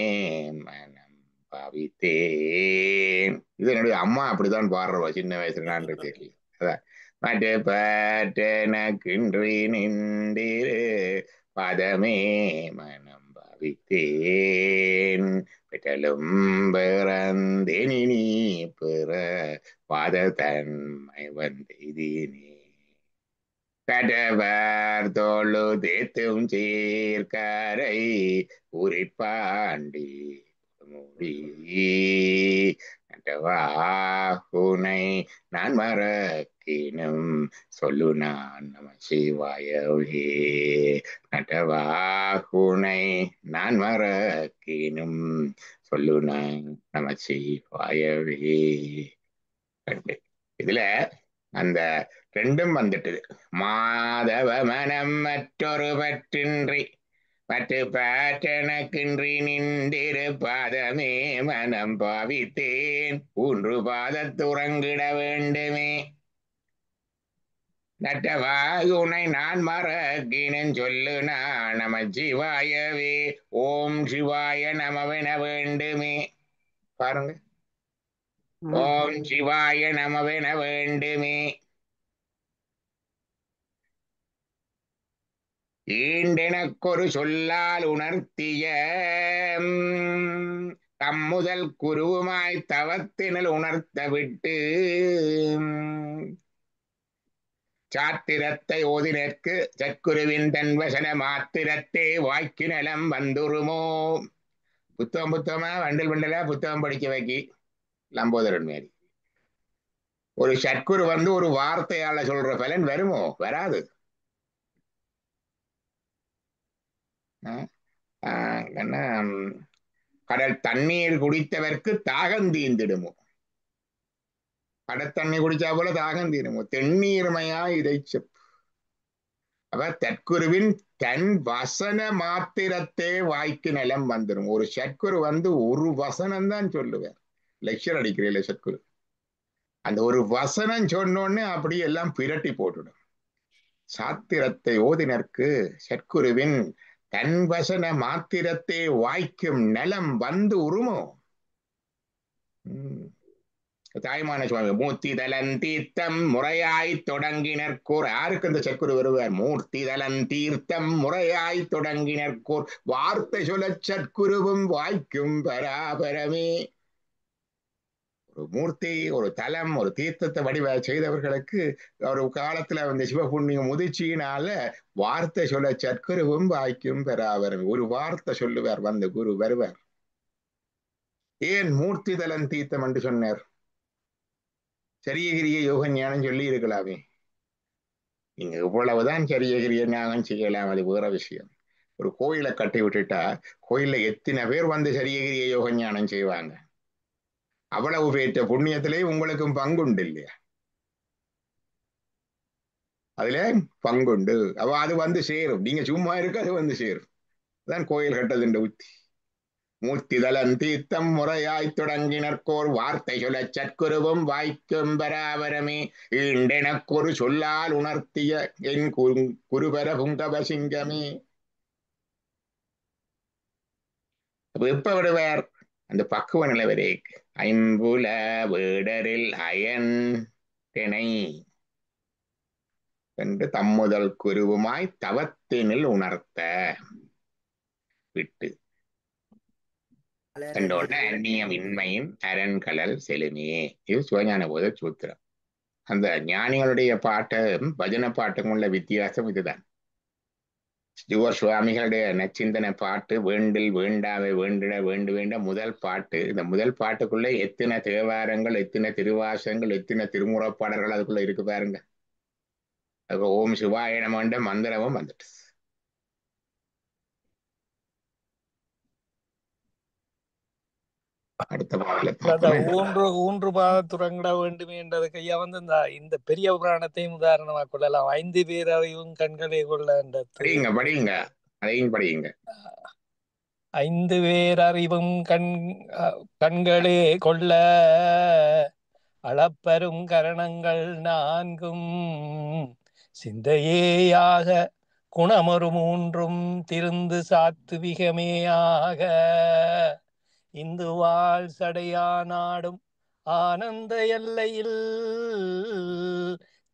மனம் பாவித்தேன். இது என்னுடைய அம்மா அப்படித்தான் பாடுறவா சின்ன வயசுல, நான் தெரியல. அதான் மற்ற பற்றனக்கின்றி நின்றேரு பதமே மனம் பாவித்தேன் பெற்றலும் பிறந்தேனி நீ பிற பாத தன்மை வந்தேனே கடவர் தோழு தேத்தும் சீர்கரை உரிப்பாண்டி மூடி நட்டவாகுனை நான் மறக்கினும் சொல்லு நான் நம சிவாயவே. நட்டவாகுனை நான் மறக்கினும் சொல்லு நான் நம சிவாயவே. இதுல அந்த ரெண்டும் வந்துட்டுது. மாதவ மனம் மற்றொரு பற்றின்றி மற்ற பாற்றனக்கின்றி நின்றிரு பாதமே மனம் பாவித்தேன் ஊன்று பாதத்துறங்கிட வேண்டுமே. நட்டவாகுனை நான் மறக்கினன் சொல்லு நான் நம சிவாயவே. ஓம் சிவாய நமவென வேண்டுமே. பாருங்க, ஓம் சிவாய நமவென வேண்டுமே. ஈண்டெனக்கொரு சொல்லால் உணர்த்திய தம்முதல் குருவுமாய் தவத்தினில் உணர்த்த விட்டு சாத்திரத்தை ஓதினற்கு சற்குருவின் தன் வசன மாத்திரத்தே வாய்க்கு நலம் வந்துருமோ. புத்தகமா வண்டல் வண்டலா புத்தகம் படிக்க வைக்கி லம்போதரன் மாரி. ஒரு சற்குரு வந்து ஒரு வார்த்தையால சொல்ற பலன் வருமோ? வராது. கடல் தண்ணீர் குடித்தவர்க்கு தாகம் தீந்திடுமோ. கடத்தண்ணி குடிச்சா போல தாகம் தீருமோ. தென்னீர்மையா இதை செப்பு. அவர் தற்குருவின் தன் வசன மாத்திரத்தே வாய்க்கு நலம் வந்துடும். ஒரு சற்குரு வந்து ஒரு வசனம் தான் சொல்லுவார். லெக்சர் அடிக்கிறீல்ல சற்குரு, அந்த ஒரு வசனம் சொன்னோடனே அப்படி எல்லாம் பிரட்டி போட்டுடும். சாத்திரத்தை ஓதினருக்கு சற்குருவின் தன் வசன மாத்திரத்தே வாய்க்கும் நலம் வந்து உருமோ. தாய்மான சுவாமி மூர்த்தி தலன் தீர்த்தம் முறையாய் தொடங்கினர்கோர். யாருக்கு அந்த சற்குரு வருவார்? மூர்த்தி தலன் தீர்த்தம் முறையாய் தொடங்கினர்கோர் வார்த்தை சொல்ல சற்குருவும் வாய்க்கும் பராபரமே. ஒரு மூர்த்தி, ஒரு தலம், ஒரு தீர்த்தத்தை வடிவ செய்தவர்களுக்கு ஒரு காலத்துல வந்து சிவபுண்ணியம் முதிர்ச்சியினால வார்த்தை சொல்ல சற்குருவும் வாய்க்கும் பராபரமே. ஒரு வார்த்தை சொல்லுவார், வந்து குரு வருவார். ஏன் மூர்த்தி தலன் தீர்த்தம் என்று சொன்னார்? சரியகிரிய யோக ஞானம் சொல்லி இருக்கலாமே. நீங்க இவ்வளவுதான் சரியகிரிய ஞானம் செய்யலாம், அது வேற விஷயம். ஒரு கோயிலை கட்டி விட்டுட்டா கோயில்ல எத்தனை பேர் வந்து சரியகிரிய யோக ஞானம் செய்வாங்க? அவ்வளவு பேற்ற புண்ணியத்திலே உங்களுக்கும் பங்குண்டு இல்லையா? அதுல பங்குண்டு. அவ அது வந்து சேரும். நீங்க சும்மா இருக்க அது வந்து சேரும். அதான் கோயில் கட்டதுன்ற உத்தி. மூர்த்தி தலன் தீர்த்தம் முறையாய் தொடங்கினர்கோர் வார்த்தை சொல்ல சற்குருவும் வாய்க்கும் பராபரமே. ஈண்டெனக்கொரு சொல்லால் உணர்த்திய என் குருபர புங்கவ சிங்கமே. எப்ப விடுவார்? அந்த பக்குவ நிலை வரை. ஐம்புல வீடரில் அயன் திணை என்று தம்முதல் குருவுமாய் தவத்தினில் உணர்த்த விட்டு கண்டோட அந்நியமின்மையின் அரண்கலல் செலுமே. இது சிவஞான போத சூத்திரம். அந்த ஞானிகளுடைய பாட்டும் பஜனை பாட்டுக்கும் உள்ள வித்தியாசம் இதுதான். ஜுவர் சுவாமிகளுடைய நச்சிந்தன பாட்டு வேண்டில் வேண்டாவை வேண்டிட வேண்டு வேண்ட முதல் பாட்டு. இந்த முதல் பாட்டுக்குள்ள எத்தனை தேவாரங்கள், எத்தனை திருவாசங்கள், எத்தனை திருமுறைப்பாடல்கள் அதுக்குள்ள இருக்கு பாருங்க. அது ஓம் சிவாய நமன்ற மந்திரமும் வந்துட்டு. அடுத்த பாடல ஊன்று பாதத்துறங்கிட வேண்டுமே என்றதுக்கு ஐயா வந்து இந்த பெரிய புராணத்தையும் உதாரணமா கொள்ளலாம். 5 பேர் அறிவும் கண்களே கொள்ள படியுங்க படியுங்க அதையும் படியுங்க. 5 பேர் அறிவும் கண்களே கொள்ள அளப்பரும் கரணங்கள் 4ம் சிந்தையேயாக குணமொரு 3ம் திருந்து சாத்துவிகமேயாக இந்து வாழ் சடையா நாடும் ஆனந்த எல்லையில்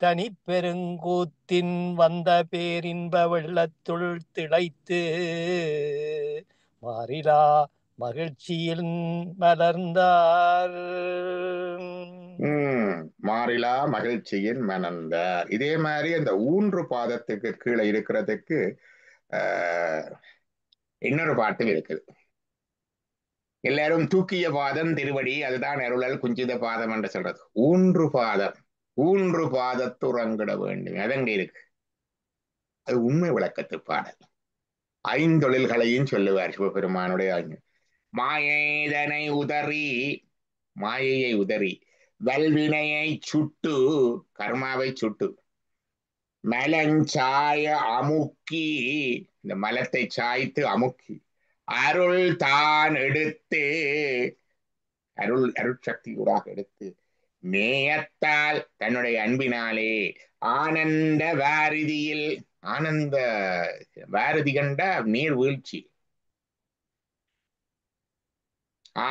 தனிப்பெருங்கூத்தின் வந்த பேரின்ப வெள்ளத்துள் திளைத்து மாறிலா மகிழ்ச்சியில் மலர்ந்தார். மாறிலா மகிழ்ச்சியில் மலர்ந்தார். இதே மாதிரி அந்த 3 பாதத்துக்கு கீழே இருக்கிறதுக்கு இன்னொரு பாட்டும் இருக்குது. எல்லாரும் தூக்கிய பாதம் திருவடி, அதுதான் அருளல் குஞ்சித பாதம் என்று சொல்றது. 3 பாதம், 3 பாதத்துறங்கிட வேண்டும். அதங்க இருக்கு. அது உண்மை விளக்கத்து பாடல். 5 தொழில்களையும் சொல்லுவார் சிவபெருமானுடைய. மாயைதனை உதறி, மாயையை உதறி, வல்வினையை சுட்டு, கர்மாவை சுட்டு, மலஞ்சாய அமுக்கி, இந்த மலத்தை சாய்த்து அமுக்கி, அருள் தான் எடுத்து, அருட்சக்தியூடாக எடுத்து, நேயத்தால் தன்னுடைய அன்பினாலே ஆனந்த வாரிதியில், ஆனந்த வாரிதி கண்ட நீர் வீழ்ச்சி,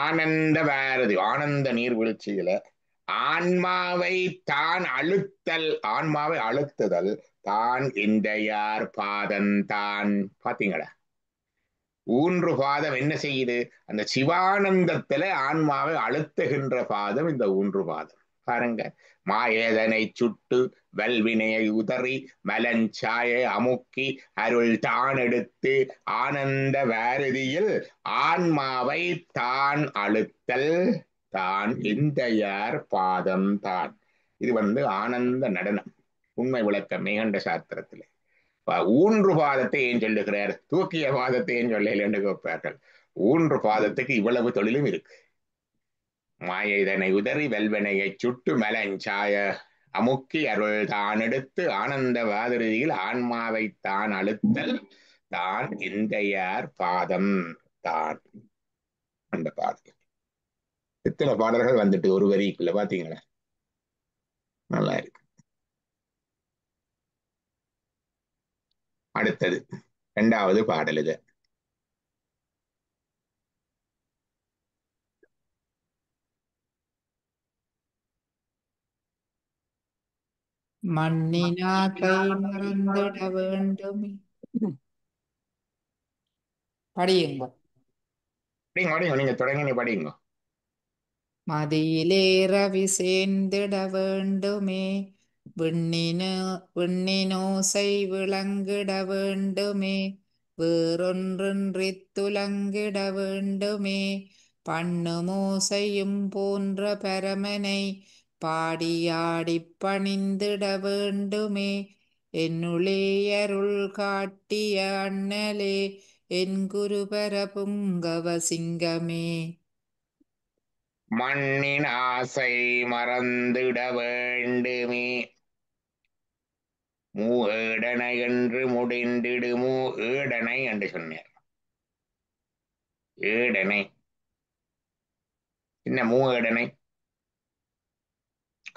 ஆனந்த வாரதி ஆனந்த நீர்வீழ்ச்சியில ஆன்மாவை தான் அழுத்தல், ஆன்மாவை அழுத்துதல் தான் இந்த யார் பாதந்தான். பாத்தீங்களா? 3 பாதம் என்ன செய்யுது? அந்த சிவானந்தத்துல ஆன்மாவை அழுத்துகின்ற பாதம் இந்த 3 பாதம். பாருங்க, மாயேதனை சுட்டு வல்வினையை உதறி மலஞ்சாயை அமுக்கி அருள் தான் எடுத்து ஆனந்த வாரதியில் ஆன்மாவை தான் அழுத்தல் தான் எந்தையார் பாதம் தான். இது ஆனந்த நடனம். உண்மை விளக்கம் மேகண்ட சாஸ்திரத்துல. ஊன்று பாதத்தை ஏன் சொல்லுகிறார், தூக்கிய பாதத்தை ஏன் சொல்லல என்று கேட்பார்கள். ஊன்று பாதத்துக்கு இவ்வளவு தொழிலும் இருக்கு. மாயைதனை உதறி வெல்வனையை சுட்டு மலஞ்சாய அமுக்கி அருள் தான் எடுத்து ஆனந்த வாதிரியில் ஆன்மாவை தான் அழுத்தல் தான் எந்தையார் பாதம் தான். அந்த பாடல் இத்தனை பாடல்கள் வந்துட்டு ஒரு வரிக்குள்ள பாத்தீங்களா, நல்லா இருக்கு. அடுத்தது 2வது பாடல். இது மண்ணினாசை மறந்திட வேண்டுமே. படியுங்க. நீங்க தொடங்கி படிங்க. மதியிலே ரவி சேர்ந்திட வேண்டுமே, விண்ணினோசை விளங்கிட வேண்டுமே, வேறொன்றின்றி துலங்கிட வேண்டுமே, பண்ணுமோசையும் போன்ற பரமனை பாடியாடிப் பணிந்திட வேண்டுமே, என்னுளே அருள் காட்டிய அண்ணலே என் குருபர புங்கவ சிங்கமே. மண்ணின் ஆசை மறந்திட வேண்டுமே, மூடனை என்று முடிந்திடுமோ. ஏடனை என்று சொன்னார். ஏடனை என்ன? மூடனை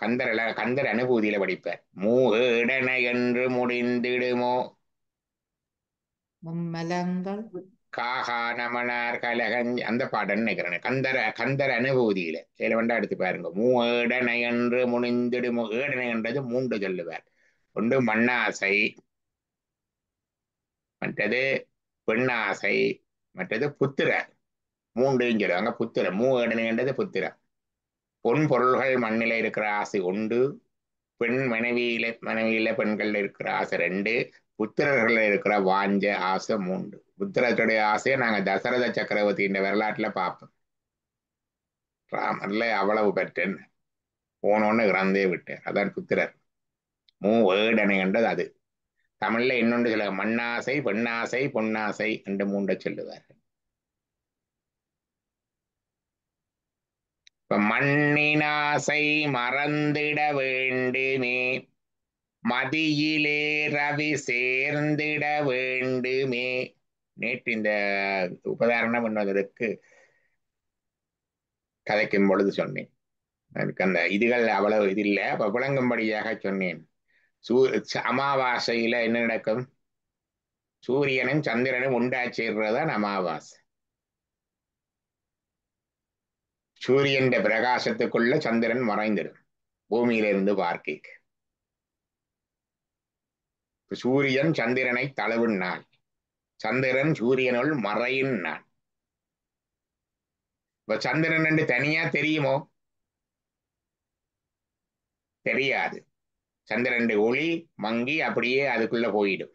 கந்தர் அனுபூதியில படிப்பார். மூடனை என்று முடிந்திடுமோ. மும்மலங்கள் காகானமனார் கலகன் அந்த பாடன்னு நினைக்கிறேன். கந்தர் அனுபூதியில சில வண்டா எடுத்து பாருங்க. மூடனை என்று முடிந்திடுமோ. ஏடனை என்றது 3 சொல்லுவார். ஒன்று மண்ணாசை, மற்றது பெண்ணாசை, மற்றது புத்திர. 3 சொல்லுவாங்க. புத்திர மூடனை என்றது புத்திர. பொன் பொருள்கள் மண்ணில இருக்கிற ஆசை 1, பெண் மனைவியில பெண்கள்ல இருக்கிற ஆசை 2, புத்திரர்கள் இருக்கிற வாஞ்ச ஆசை 3. புத்திரத்துடைய ஆசையை நாங்க தசரத சக்கரவர்த்தியின் வரலாற்றுல பார்ப்போம். ராமர்ல அவ்வளவு பெற்றேன், போனோன்னு இறந்தே விட்டேன். அதான் புத்திரர். வேடனை என்றது அது. தமிழ்ல இன்னொன்று சொல்ல மண்ணாசை, பெண்ணாசை, பொன்னாசை என்று 3 சொல்லுவார்கள். மண்ணினாசை மறந்திட வேண்டுமே, மதியிலே ரவி சேர்ந்திட வேண்டுமே. நேற்று இந்த உபதாரணம் என்பதற்கு கதைக்கும் பொழுது சொன்னேன். அதுக்கு அந்த இதுகள் அவ்வளவு இது இல்லை, அப்ப விளங்கும்படியாக சொன்னேன். அமாவாசையில என்ன நடக்கும்? சூரியனும் சந்திரனும் உண்டாச்சேர்றதுதான் அமாவாசை. சூரியன் பிரகாசத்துக்குள்ள சந்திரன் மறைந்திடும் பூமியிலிருந்து பார்க்க. சூரியன் சந்திரனை தழுவும் நாள், சந்திரன் சூரியனுள் மறையும் நாள். இப்ப சந்திரன் என்று தனியா தெரியுமோ? தெரியாது. சந்திரன் ஒளி மங்கி அப்படியே அதுக்குள்ள போயிடும்.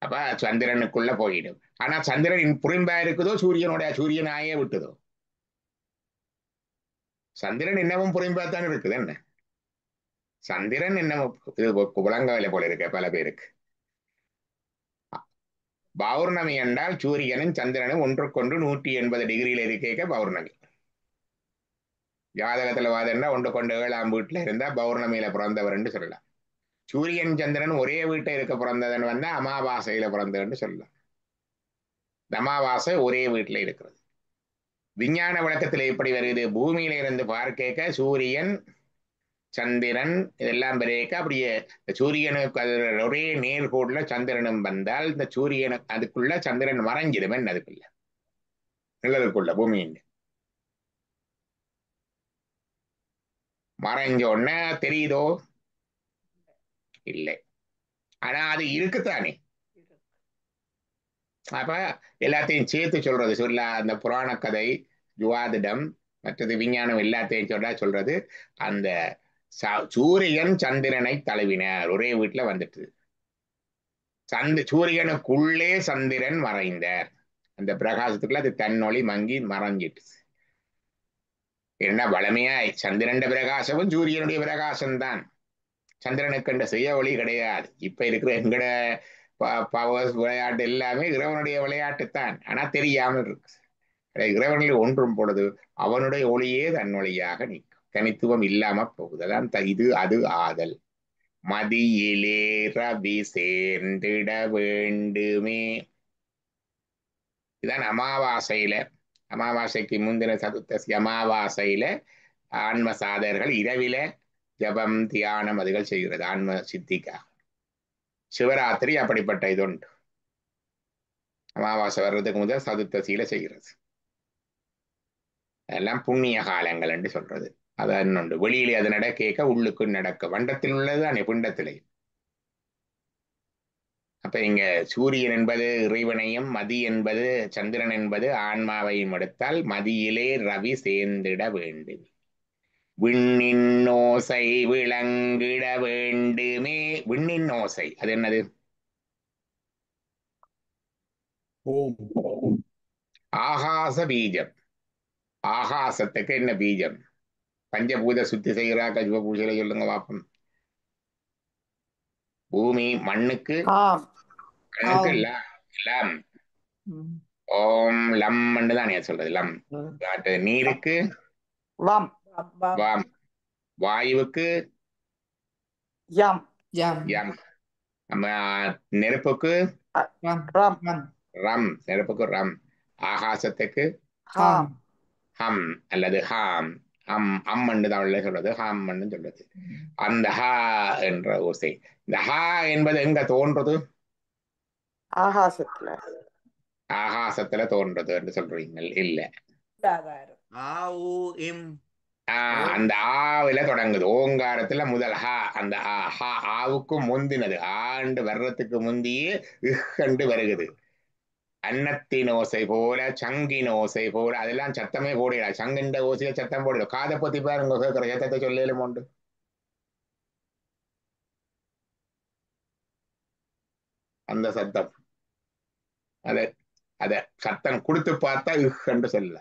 அப்ப சந்திரனுக்குள்ள போயிடும். ஆனா சந்திரன் புரிம்பா இருக்குதோ, சூரியனாயே விட்டுதோ? சந்திரன் என்னவும் புரிம்பாத்தான் இருக்குது. என்ன சந்திரன் என்னவும் விளங்கவில்லை போல இருக்க பல பேருக்கு. பௌர்ணமி என்றால் சூரியனும் சந்திரனும் ஒன்றுக்கொன்று 180 டிகிரியில இருக்க பௌர்ணமி. ஜாதகத்துல வாதம்னா ஒன்றுக்கொண்டு 7ஆம் வீட்டுல இருந்தா பௌர்ணமியில பிறந்தவர் என்று சொல்லலாம். சூரியன் சந்திரன் ஒரே வீட்டை இருக்க பிறந்ததுன்னு வந்தா அமாவாசையில பிறந்ததுன்னு சொல்லலாம். அமாவாசை ஒரே வீட்டுல இருக்கிறது. விஞ்ஞான விளக்கத்துல எப்படி வருது? பூமியில இருந்து பார்க்க சூரியன் சந்திரன் இதெல்லாம் பிறக்க அப்படியே சூரியனுக்கு அது ஒரே நேர்கோடுல சந்திரனும் வந்தால் இந்த சூரியனுக்கு அதுக்குள்ள சந்திரன் மறைஞ்சிடும். என்ன அதுக்குள்ள நிழலுக்குள்ள பூமியின் மறைஞ்ச உடனே தெரியுதோ? இல்லை. ஆனா அது இருக்குத்தானே. அப்ப எல்லாத்தையும் சேர்த்து சொல்றது சொல்ல அந்த புராண கதை, ஜுவாதிடம், மற்றது விஞ்ஞானம் எல்லாத்தையும் சொல்றது அந்த சூரியன் சந்திரனை தழுவினார், ஒரே வீட்டுல வந்துட்டு சூரியனுக்குள்ளே சந்திரன் மறைந்தார், அந்த பிரகாசத்துக்குள்ள அது தன்னொளி மங்கி மறைஞ்சிட்டு. என்ன வளமையா சந்திரன் பிரகாசமும் சூரியனுடைய பிரகாசம் தான், சந்திரனுக்கு என்ற சுய ஒளி கிடையாது. இப்ப இருக்கிற எங்கட பவர்ஸ் விளையாட்டு எல்லாமே இறைவனுடைய விளையாட்டு தான், ஆனா தெரியாமல் இருக்கு. இறைவனில் ஒன்றும் பொழுது அவனுடைய ஒளியே தன் ஒளியாக நிற்கும், தனித்துவம் இல்லாம போகுது. அதான் இது அது ஆதல். மதியிலே ரவி சேர்ந்திட வேண்டுமே, இதான் அமாவாசைக்கு முந்தின சதுர்த்தசி அமாவாசையில ஆன்ம சாதகர்கள் இரவில ஜபம் தியானம் அதுகள் செய்கிறது ஆன்ம சித்திக்காக. சிவராத்திரி அப்படிப்பட்ட இது உண்டு, அமாவாசை வர்றதுக்கு முதல் சதுர்த்தசியில செய்கிறது. அதெல்லாம் புண்ணிய காலங்கள் என்று சொல்றது. அதான் உண்டு. வெளியிலே அது நடக்க உள்ளுக்கு நடக்க, வண்டத்தில் உள்ளது பிண்டத்திலே. அப்ப இங்க சூரியன் என்பது இறைவனையும், மதி என்பது சந்திரன் என்பது ஆன்மாவையும் எடுத்தால் மதியிலே ரவி சேர்ந்திட வேண்டும். விண்ணின் ஓசை விளங்கிட வேண்டுமே. விண்ணின் ஓசை அது என்னது? ஓம். ஆகாச பீஜம். ஆகாசத்துக்கு என்ன பீஜம்? பஞ்சபூத சுத்தி செய்கிறா கஜ்வ பூஜையில சொல்லுங்க பாப்போம். பூமி மண்ணுக்கு கண்ணுக்கு லம். ஓம் லம் தானே சொல்றது, லம். நீருக்கு வாம். வாம். வாயுவுக்கு யாம். யம். நம்ம நெருப்புக்கு ராம். ரம். நெருப்புக்கு ரம். ஆகாசத்துக்கு ஹாம். ஹம் அல்லது ஹாம். அம்மன்னு தமிழ்ல சொல்றது, ஹாம்மன்னு சொல்றது. அந்த ஹா என்ற ஓசை, இந்த ஹா என்பது எங்க தோன்றது? ஆகாசத்துல. ஆகாசத்துல தோன்றது என்று சொல்றீங்க இல்ல? அந்த ஆவில தொடங்குது, ஓங்காரத்துல முதல் ஹா. அந்த ஆவுக்கு முந்தினது ஆண்டு வர்றதுக்கு முந்தியே இஹ்ண்டு வருகுது. அன்னத்தின் ஓசை போல, சங்கின் ஓசை போல, அதெல்லாம் சத்தமே போடல. சங்கின்ற ஓசைய சத்தம் போடல. காதை பத்தி பாருங்க, கேட்கிற சத்தத்தை சொல்லலும் உண்டு. அந்த சத்தம் அத சத்தம் கொடுத்து பார்த்தா இஹ்ண்டு சொல்ல.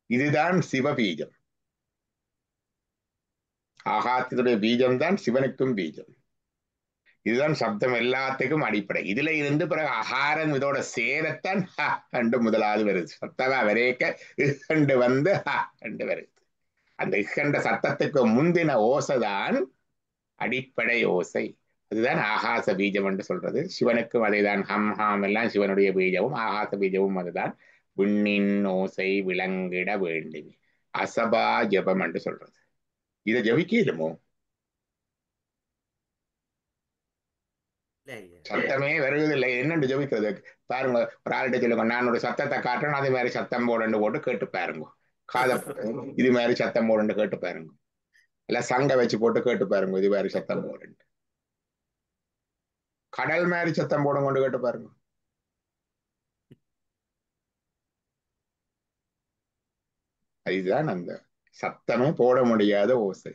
இதுதான் சிவபீஜம். ஆகாசத்துடைய பீஜம் தான் சிவனுக்கும் பீஜம். இதுதான் சப்தம் எல்லாத்துக்கும் அடிப்படை. இதுல இருந்து பிறகு அகாரம் இதோட சேரத்தான் ஹண்டு முதலாவது வருது. சத்தமா வரைக்க இஹண்டு வந்து ஹண்டு வருது. அந்த இஹண்ட சத்தத்துக்கு முந்தின ஓசைதான் அடிப்படை ஓசை. அதுதான் ஆகாச பீஜம் என்று சொல்றது. சிவனுக்கும் அதேதான். ஹம் ஹாம் எல்லாம் சிவனுடைய பீஜமும், ஆகாச பீஜமும் அதுதான். விண்ணின் ஓசை விளங்கிட வேண்டும், அசபா ஜபம் என்று சொல்றது. இதை ஜபிக்கலுமோ? சத்தமே வருவதில்லை, என்னண்டு ஜபிக்கிறது? பாருங்க, ஒரு ஆள்கிட்ட சொல்லுங்க, நான் ஒரு சத்தத்தை காட்டுறேன், அதே மாதிரி சத்தம் போடண்டு போட்டு கேட்டு பாருங்க. காதை இது மாதிரி சத்தம் போடண்டு கேட்டு பாருங்க. இல்ல சங்க வச்சு போட்டு கேட்டு பாருங்க, இது மாதிரி சத்தம் போடண்டு. கடல் மாதிரி சத்தம் போட கொண்டு கேட்டு பாருங்க. அதுதான் அந்த சத்தமே போட முடியாத ஓசை,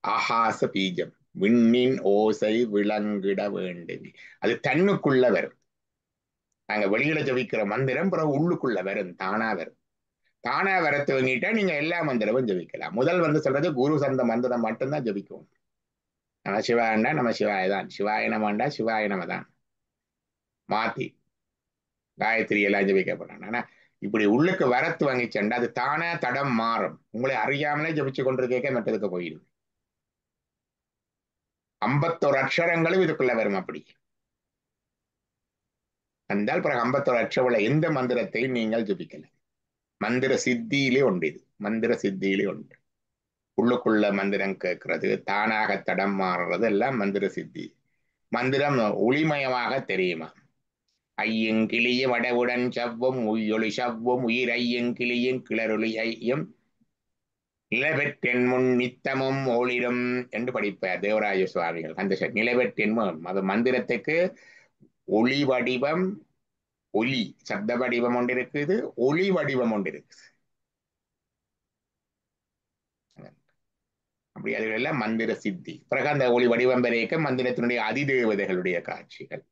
ஆகாச பீஜம். விண்ணின் ஓசை விளங்கிட வேண்டும். அது தன்னுக்குள்ள வரும். நாங்க வெளியில ஜபிக்கிற மந்திரம் பிறகு உள்ளுக்குள்ள வரும், தானா வரும். தானா வர துவங்கிட்டா நீங்க எல்லா மந்திரமும் ஜபிக்கலாம். முதல் வந்து சொல்றது குரு சந்த மந்திரம் மட்டும்தான் ஜபிக்கும். நம சிவாயண்டா நம சிவாய தான், சிவாய நமண்டா சிவாய நம தான். மாத்தி காயத்ரி எல்லாம் ஜபிக்கப்படான். ஆனா இப்படி உள்ளுக்கு வரத்து வாங்கிச்சண்டா அது தானே தடம் மாறும். உங்களை அறியாமலே ஜபிச்சு கொண்டிருக்க மற்றதுக்கு போயிடும். 51 அக்ஷரங்களும் இதுக்குள்ள வரும். அப்படி வந்தால் பிறகு 51 அக்ஷரங்களை எந்த மந்திரத்தையும் நீங்கள் ஜபிக்கல. மந்திர சித்தியிலே உண்டு. இது மந்திர சித்தியிலே உண்டு. உள்ளுக்குள்ள மந்திரம் கேட்கறது, தானாக தடம் மாறுறது எல்லாம் மந்திர சித்தி. மந்திரம் ஒளிமயமாக தெரியுமா? ஐயங்கிளியும் அடவுடன் சவ்வும் உயொளி சவ்வும் உயிர் ஐயங்கிளியும் கிளறொளி ஐயம் நிலவெற்றென் முன் நித்தமும் ஒளிரும் என்று படிப்பார் தேவராஜ சுவாமிகள். அந்த நிலவெற்றென் அது மந்திரத்துக்கு ஒளி வடிவம், ஒலி சப்த வடிவம் ஒன்று இருக்குது, ஒளி வடிவம் ஒன்று இருக்கு. அப்படி அதுகளெல்லாம் மந்திர சித்தி. பிறகு அந்த ஒளி வடிவம் பெருக்க மந்திரத்தினுடைய அதிதேவதைகளுடைய காட்சிகள்,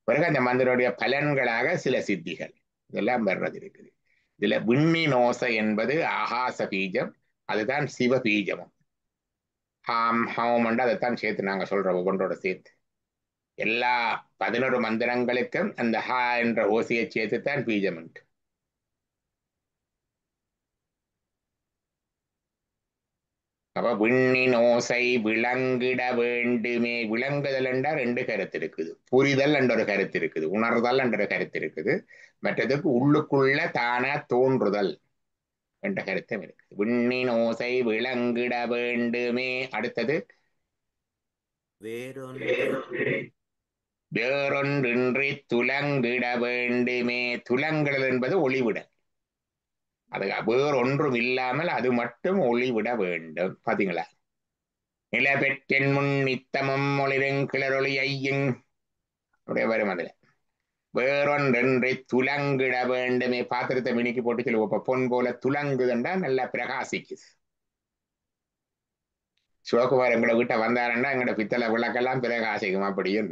பிறகு அந்த மந்திரனுடைய பலன்களாக சில சித்திகள், இதெல்லாம் வர்றது இருக்குது. இதுல விண்ணின் ஓசை என்பது ஆகாச பீஜம், அதுதான் சிவ பீஜமும். ஹாம் ஹோம் அதைத்தான் சேர்த்து நாங்க சொல்றோம் ஒவ்வொன்றோட சேர்த்து. எல்லா 11 மந்திரங்களுக்கும் அந்த ஹா என்ற ஓசையை சேர்த்துத்தான் பீஜம் உண்டு. அப்ப விண்ணின் ஓசை விளங்கிட வேண்டுமே. விளங்குதல் என்றா 2 கருத்து இருக்குது. புரிதல் என்ற ஒரு கருத்து இருக்குது, உணர்தல் என்ற ஒரு கருத்து இருக்குது, மற்றதுக்கு உள்ளுக்குள்ள தானா தோன்றுதல் என்ற கருத்தும் இருக்கு. விண்ணின் ஓசை விளங்கிட வேண்டுமே. அடுத்தது வேறொன்றின்றி துலங்கிட வேண்டுமே. துலங்குதல் என்பது ஒளிவிடல். அது வேறொன்றும் இல்லாமல் அது மட்டும் ஒளிவிட வேண்டும். பாத்தீங்களா? நில பெற்றென் முன் நித்தமும் ஒளிரும் கிளரொளி ஐயும் அப்படியே வரும். அதுல வேறொன்றென்றி துலங்கிட வேண்டுமே. பாத்திரத்தை மினிக்கு போட்டு சொல்லுவோம், பொன் போல துலங்குதுண்டா நல்லா பிரகாசிக்குது. சிவகுமார் எங்கட வீட்டை வந்தாருன்னா எங்கட பித்தளை விளக்கெல்லாம் பிரகாசிக்கும். அப்படியும்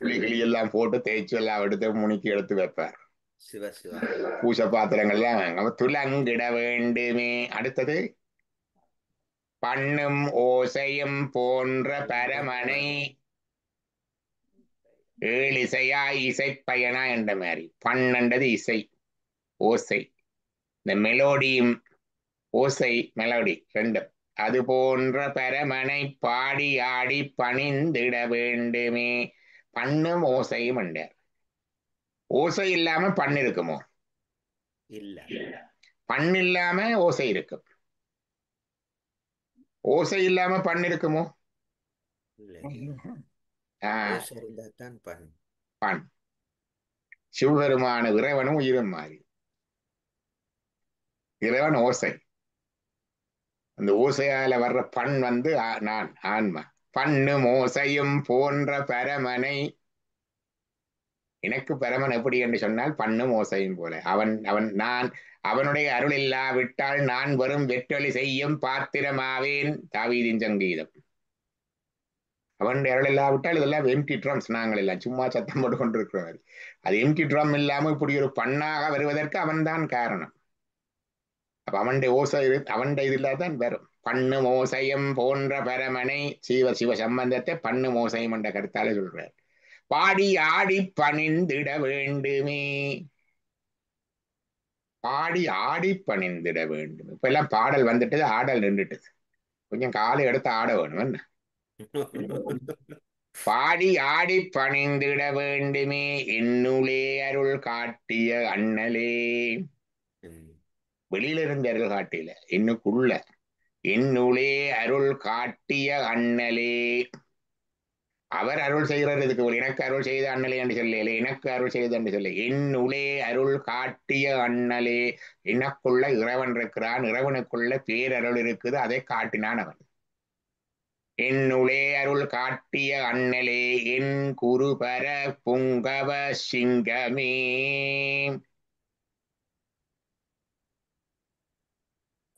கிளி எல்லாம் போட்டு தேய்ச்சி எல்லாம் எடுத்து முனிக்கு எடுத்து வைப்பார். பூச பாத்திரங்கள்லாம் துலங்கிட வேண்டுமே. அடுத்தது பண்ணும் ஓசையும் போன்ற பரமனை ஏழிசையா இசைப்பயனா என்ற மாதிரி. பண்ணண்டது இசை, ஓசை. இந்த மெலோடியும் ஓசை மெலோடி ரெண்டும். அது போன்ற பரமனை பாடி ஆடி பணிந்திட வேண்டுமே. பண்ணும் ஓசையும் என்றார். ஓசை இல்லாம பண்ணு இருக்குமோ? இல்ல. பண்ணு இல்லாம ஓசை இருக்கும். ஓசை இல்லாம பண்ணு இருக்குமோ? பண். சிவபெருமான இறைவனும் உயிரும் மாறி. இறைவன் ஓசை, அந்த ஓசையால வர்ற பண் நான் ஆன்மா. பண்ணும் ஓசையும் போன்ற பரமனை. எனக்கு பரமன் எப்படி என்று சொன்னால் பண்ணும் ஓசையும் போல. நான் அவனுடைய அருள் இல்லாவிட்டால் நான் வெறும் வெற்றொலி செய்யும் பாத்திரமாவேன். தாவீதின் சங்கீதம். அவனுடைய அருள் இல்லாவிட்டால் இதெல்லாம் எம்டி ட்ரம்ஸ், நாங்கள் எல்லாம் சும்மா சத்தம் போட்டு கொண்டிருக்கிறோம். அது எம்டி ட்ரம் இல்லாம இப்படி ஒரு பண்ணாக வருவதற்கு அவன்தான் காரணம். அப்ப அவனுடைய ஓசை அவனுடைய இதுல தான் வரும். பண்ணு ஓசையும் போன்ற பரமனை. சிவ சம்பந்தத்தை பண்ணு ஓசையும் என்ற கருத்தால சொல்றார். பாடி ஆடி பணிந்திட வேண்டுமே. பாடி ஆடி பணிந்திட வேண்டும். இப்ப எல்லாம் பாடல் வந்துட்டது, ஆடல் நின்றுட்டது. கொஞ்சம் காலை எடுத்து ஆட வேணும் என்ன. பாடி ஆடி பணிந்திட வேண்டுமே. என்னுளே அருள் காட்டிய அண்ணலே. வெளியில இருந்து அருள் காட்டில, என்னுக்குள்ள. என்னுளே அருள் காட்டிய அண்ணலே. அவர் அருள் செய்கிறது இதுக்கு எனக்கு அருள் செய்த அண்ணலே என்று சொல்லல, எனக்கு அருள் செய்த என்று சொல்ல. என்னுளே அருள் காட்டிய அண்ணலே. எனக்குள்ள இறைவன் இருக்கிறான், இறைவனுக்குள்ள பேரருள் இருக்குது, அதை காட்டினான் அவன். என்னுளே அருள் காட்டிய அண்ணலே என் குருபர புங்கவ சிங்கமே.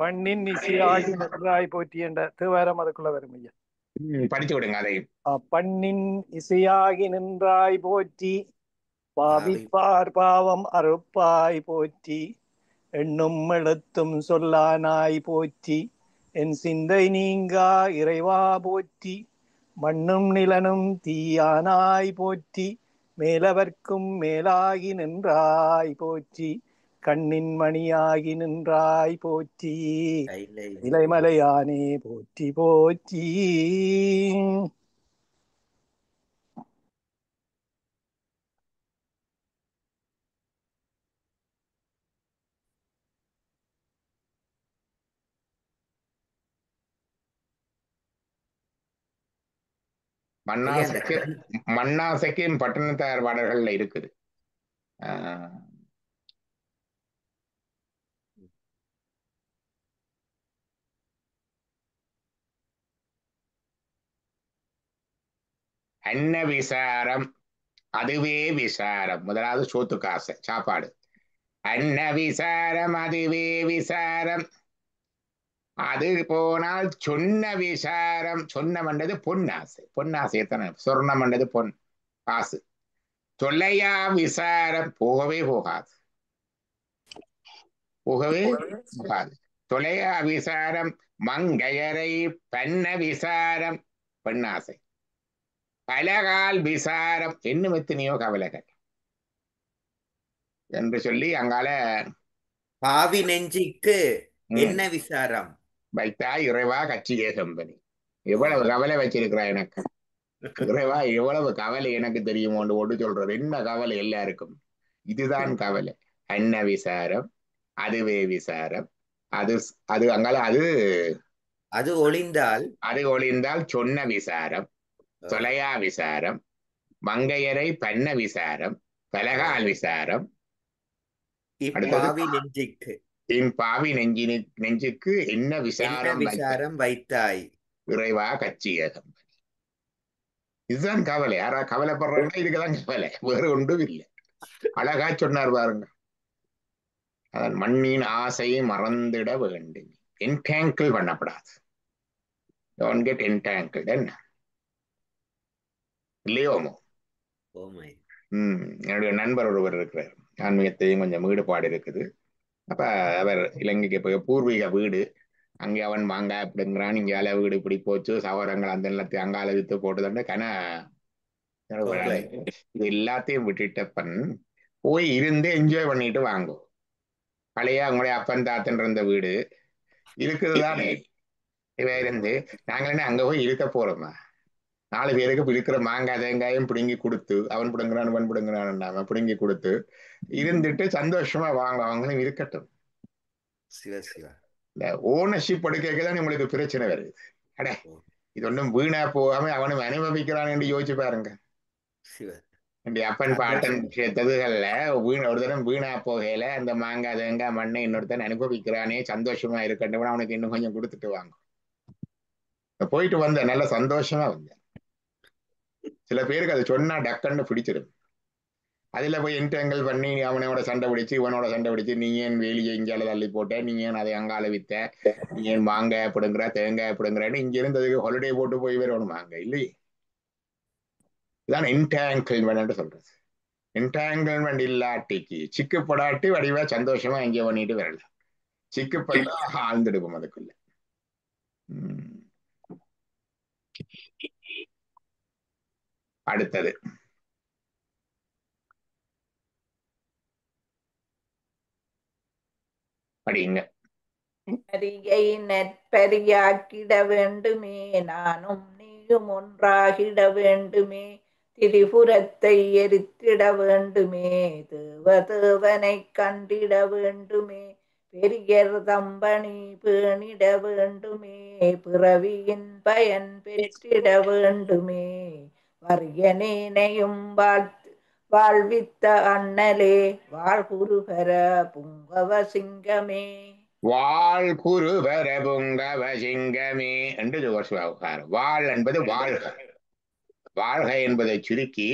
பண்ணின் இசையாகி நின்றாய் போற்றி என்ற தேவாரம் அதுக்குள்ள வரும் ஐயா. படிச்சு விடுங்க அதையும். பண்ணின் இசையாகி நின்றாய் போற்றி, பாவிப்பார் பாவம் அறுப்பாய் போற்றி, எண்ணும் எழுத்தும் சொல்லானாய் போற்றி, என் சிந்தை நீங்கா இறைவா போற்றி, மண்ணும் நிலனும் தீயானாய் போற்றி, மேலவர்க்கும் மேலாகி நின்றாய் போற்றி, கண்ணின் மணியாகி நின்றாய் போற்றி, இலைமலையானே போற்றி போற்றி. மண்ணாசைக்கும் பட்டணத்தார் பாடல்கள்ல இருக்குது. அன்ன விசாரம் அதுவே விசாரம். முதலாவது சோத்து காசு சாப்பாடு. அன்ன விசாரம் அதுவே விசாரம். அது போனால் சொன்ன விசாரம், சொன்னமண்டது பொன்னாசை, பொன்னாசையத்தானே சொர்ணமண்டது பொன் காசு. தொலையா விசாரம் போகவே போகாது, போகவே போகாது. தொலையா விசாரம் மங்கையரை பன்ன விசாரம் பெண்ணாசை. பலகால் விசாரம் என்னும் எத்தனையோ கவலைகள் என்று சொல்லி அங்கால பாவி நெஞ்சிக்கு என்ன விசாரம் வைத்தா இறைவா கட்சியே கம்பெனி. ஓ எவ்வளவு கவலை வச்சிருக்கிறா எனக்கு, இறைவா எவ்வளவு கவலை எனக்கு தெரியுமோன்னு ஒன்று சொல்றது. என்ன கவலை எல்லாருக்கும், இதுதான் கவலை. அன்ன விசாரம், அதுவே விசாரம். அது அது அங்கால அது அது ஒளிந்தால் அது ஒளிந்தால் சொன்ன விசாரம், ஓ தொலையா விசாரம், மங்கையரை பண்ண விசாரம், ஓ பலகால் விசாரம். அடுத்தது இப்பாவி நெஞ்சிக்கு என் பாவி நெஞ்சுக்கு என்ன என்ன விசாரம் வைத்த விசாரம் வைத்தாய். இறைவா கட்சியகம். இதுதான் கவலை. யாரா கவலைப்படுறாங்கன்னா இதுக்குதான் கவலை, வேற ஒன்றும் இல்லை. அழகா சொன்னார் பாருங்க. அதன் மண்ணின் ஆசையை மறந்துட வேண்டும், என்டாங்கிள் பண்ணப்படாது. Don't get entangle. என்ன இல்லையோமோ? ஓமை என்னுடைய நண்பர் ஒருவர் இருக்கிறார், ஆன்மீகத்தையும் கொஞ்சம் ஈடுபாடு இருக்குது. அப்ப அவர் இலங்கைக்கு போய் பூர்வீக வீடு, அங்கே அவன் மாங்காய் அப்படிங்கிறான், இங்கால வீடு இப்படி போச்சு, சவரங்கள் அந்த எல்லாத்தையும் அங்கால வித்து போட்டுதண்டு கன கோக்லை இது எல்லாத்தையும் விட்டுட்டப்பன் போய் இருந்து என்ஜாய் பண்ணிட்டு வாங்கும். பழைய அவங்களுடைய அப்பன் தாத்தன் இருந்த வீடு இருக்குது தானே. இவ இருந்து நாங்கள் என்ன அங்க போய் இருக்க போறோமா? 4 பேருக்கு இருக்கிற மாங்காய் தேங்காயும் பிடுங்கி கொடுத்து, அவன் பிடுங்குறான் இவன் பிடுங்குறான் பிடுங்கி கொடுத்து இருந்துட்டு சந்தோஷமா வாங்க, அவங்களும் இருக்கட்டும். சிவ சிவா இந்த ஓனர்ஷிப் எடுக்கதான் உங்களுக்கு பிரச்சனை வருது. அட இது ஒன்றும் வீணா போகாம அவனும் அனுபவிக்கிறான் என்று யோசிச்சு பாருங்க. சிவ அப்பன் பாட்டன் சேர்த்ததுகள்ல ஒரு தரம் வீணா போகையில அந்த மாங்காய் தேங்காய் மண்ணை இன்னொருத்தன் அனுபவிக்கிறானே, சந்தோஷமா இருக்கட்டும், அவனுக்கு இன்னும் கொஞ்சம் கொடுத்துட்டு வாங்க. போயிட்டு வந்த நல்ல சந்தோஷமா வந்த. சில பேருக்கு அது சொன்னா டக்குன்னு பிடிச்சிடும். அதுல போய் என்டெங்கல் பண்ணி அவனோட சண்டை பிடிச்சு இவனோட சண்டை பிடிச்சு, நீ ஏன் வேலியை இங்கால தள்ளி போட்ட, நீ ஏன் அதை அங்கால வித்த, நீ ஏன் மாங்காய் பிடுங்குற தேங்காய் பிடுங்குறன்னு இங்க இருந்ததுக்கு ஹாலிடே போட்டு போய் வரணும் மாங்க இல்லையே. இதான் என்டாங்கிள்மெண்ட் சொல்றது. என்டாங்கிள்மெண்ட் இல்லாட்டிக்கு சிக்கப்படாட்டி வடிவா சந்தோஷமா எங்கே பண்ணிட்டு வரலாம். சிக்கப்பட்டா ஆழ்ந்துடுவோம் அதுக்குள்ள. அடுத்தது படிங்க. நரியை நெற்பரியாக்கிட வேண்டுமே, நானும் நீயும் ஒன்றாகிட வேண்டுமே, திரிபுரத்தை எரித்திட வேண்டுமே, தேவதேவனை கண்டிட வேண்டுமே, பெரியர் தம்பணி பேணிட வேண்டுமே, பிறவியின் பயன் பெற்றிட வேண்டுமே, வரியனேனையும் வாழ்வித்த அண்ணலே, வாழ்குருகர புங்கவ சிங்கமே. வாழ் குருபர புங்கவ சிங்கமே என்று ஜோசிவார். வாழ் என்பது வாழ்க, வாழ்க என்பதை சுருக்கி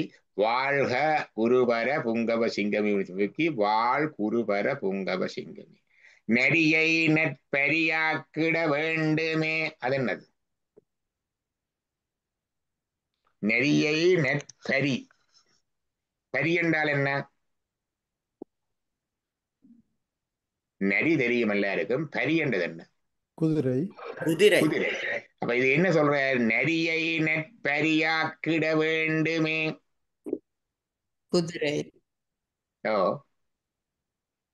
வாழ்க குருபர புங்கவ சிங்கமே சுருக்கி வாழ் குருபர புங்கவ சிங்கமே. நெறியை நெற்பரியாக்கிட வேண்டுமே. அது என்னது? நெறியை நெற்பரி. பரி என்றால் என்ன? நரி தெரியும் எல்லாருக்கும். பரி என்றது என்ன? குதிரை. குதிரை. குதிரை. அப்ப இது என்ன சொல்ற? நரியை நெற்பரியாக்கிட வேண்டுமே. குதிரை. ஓ,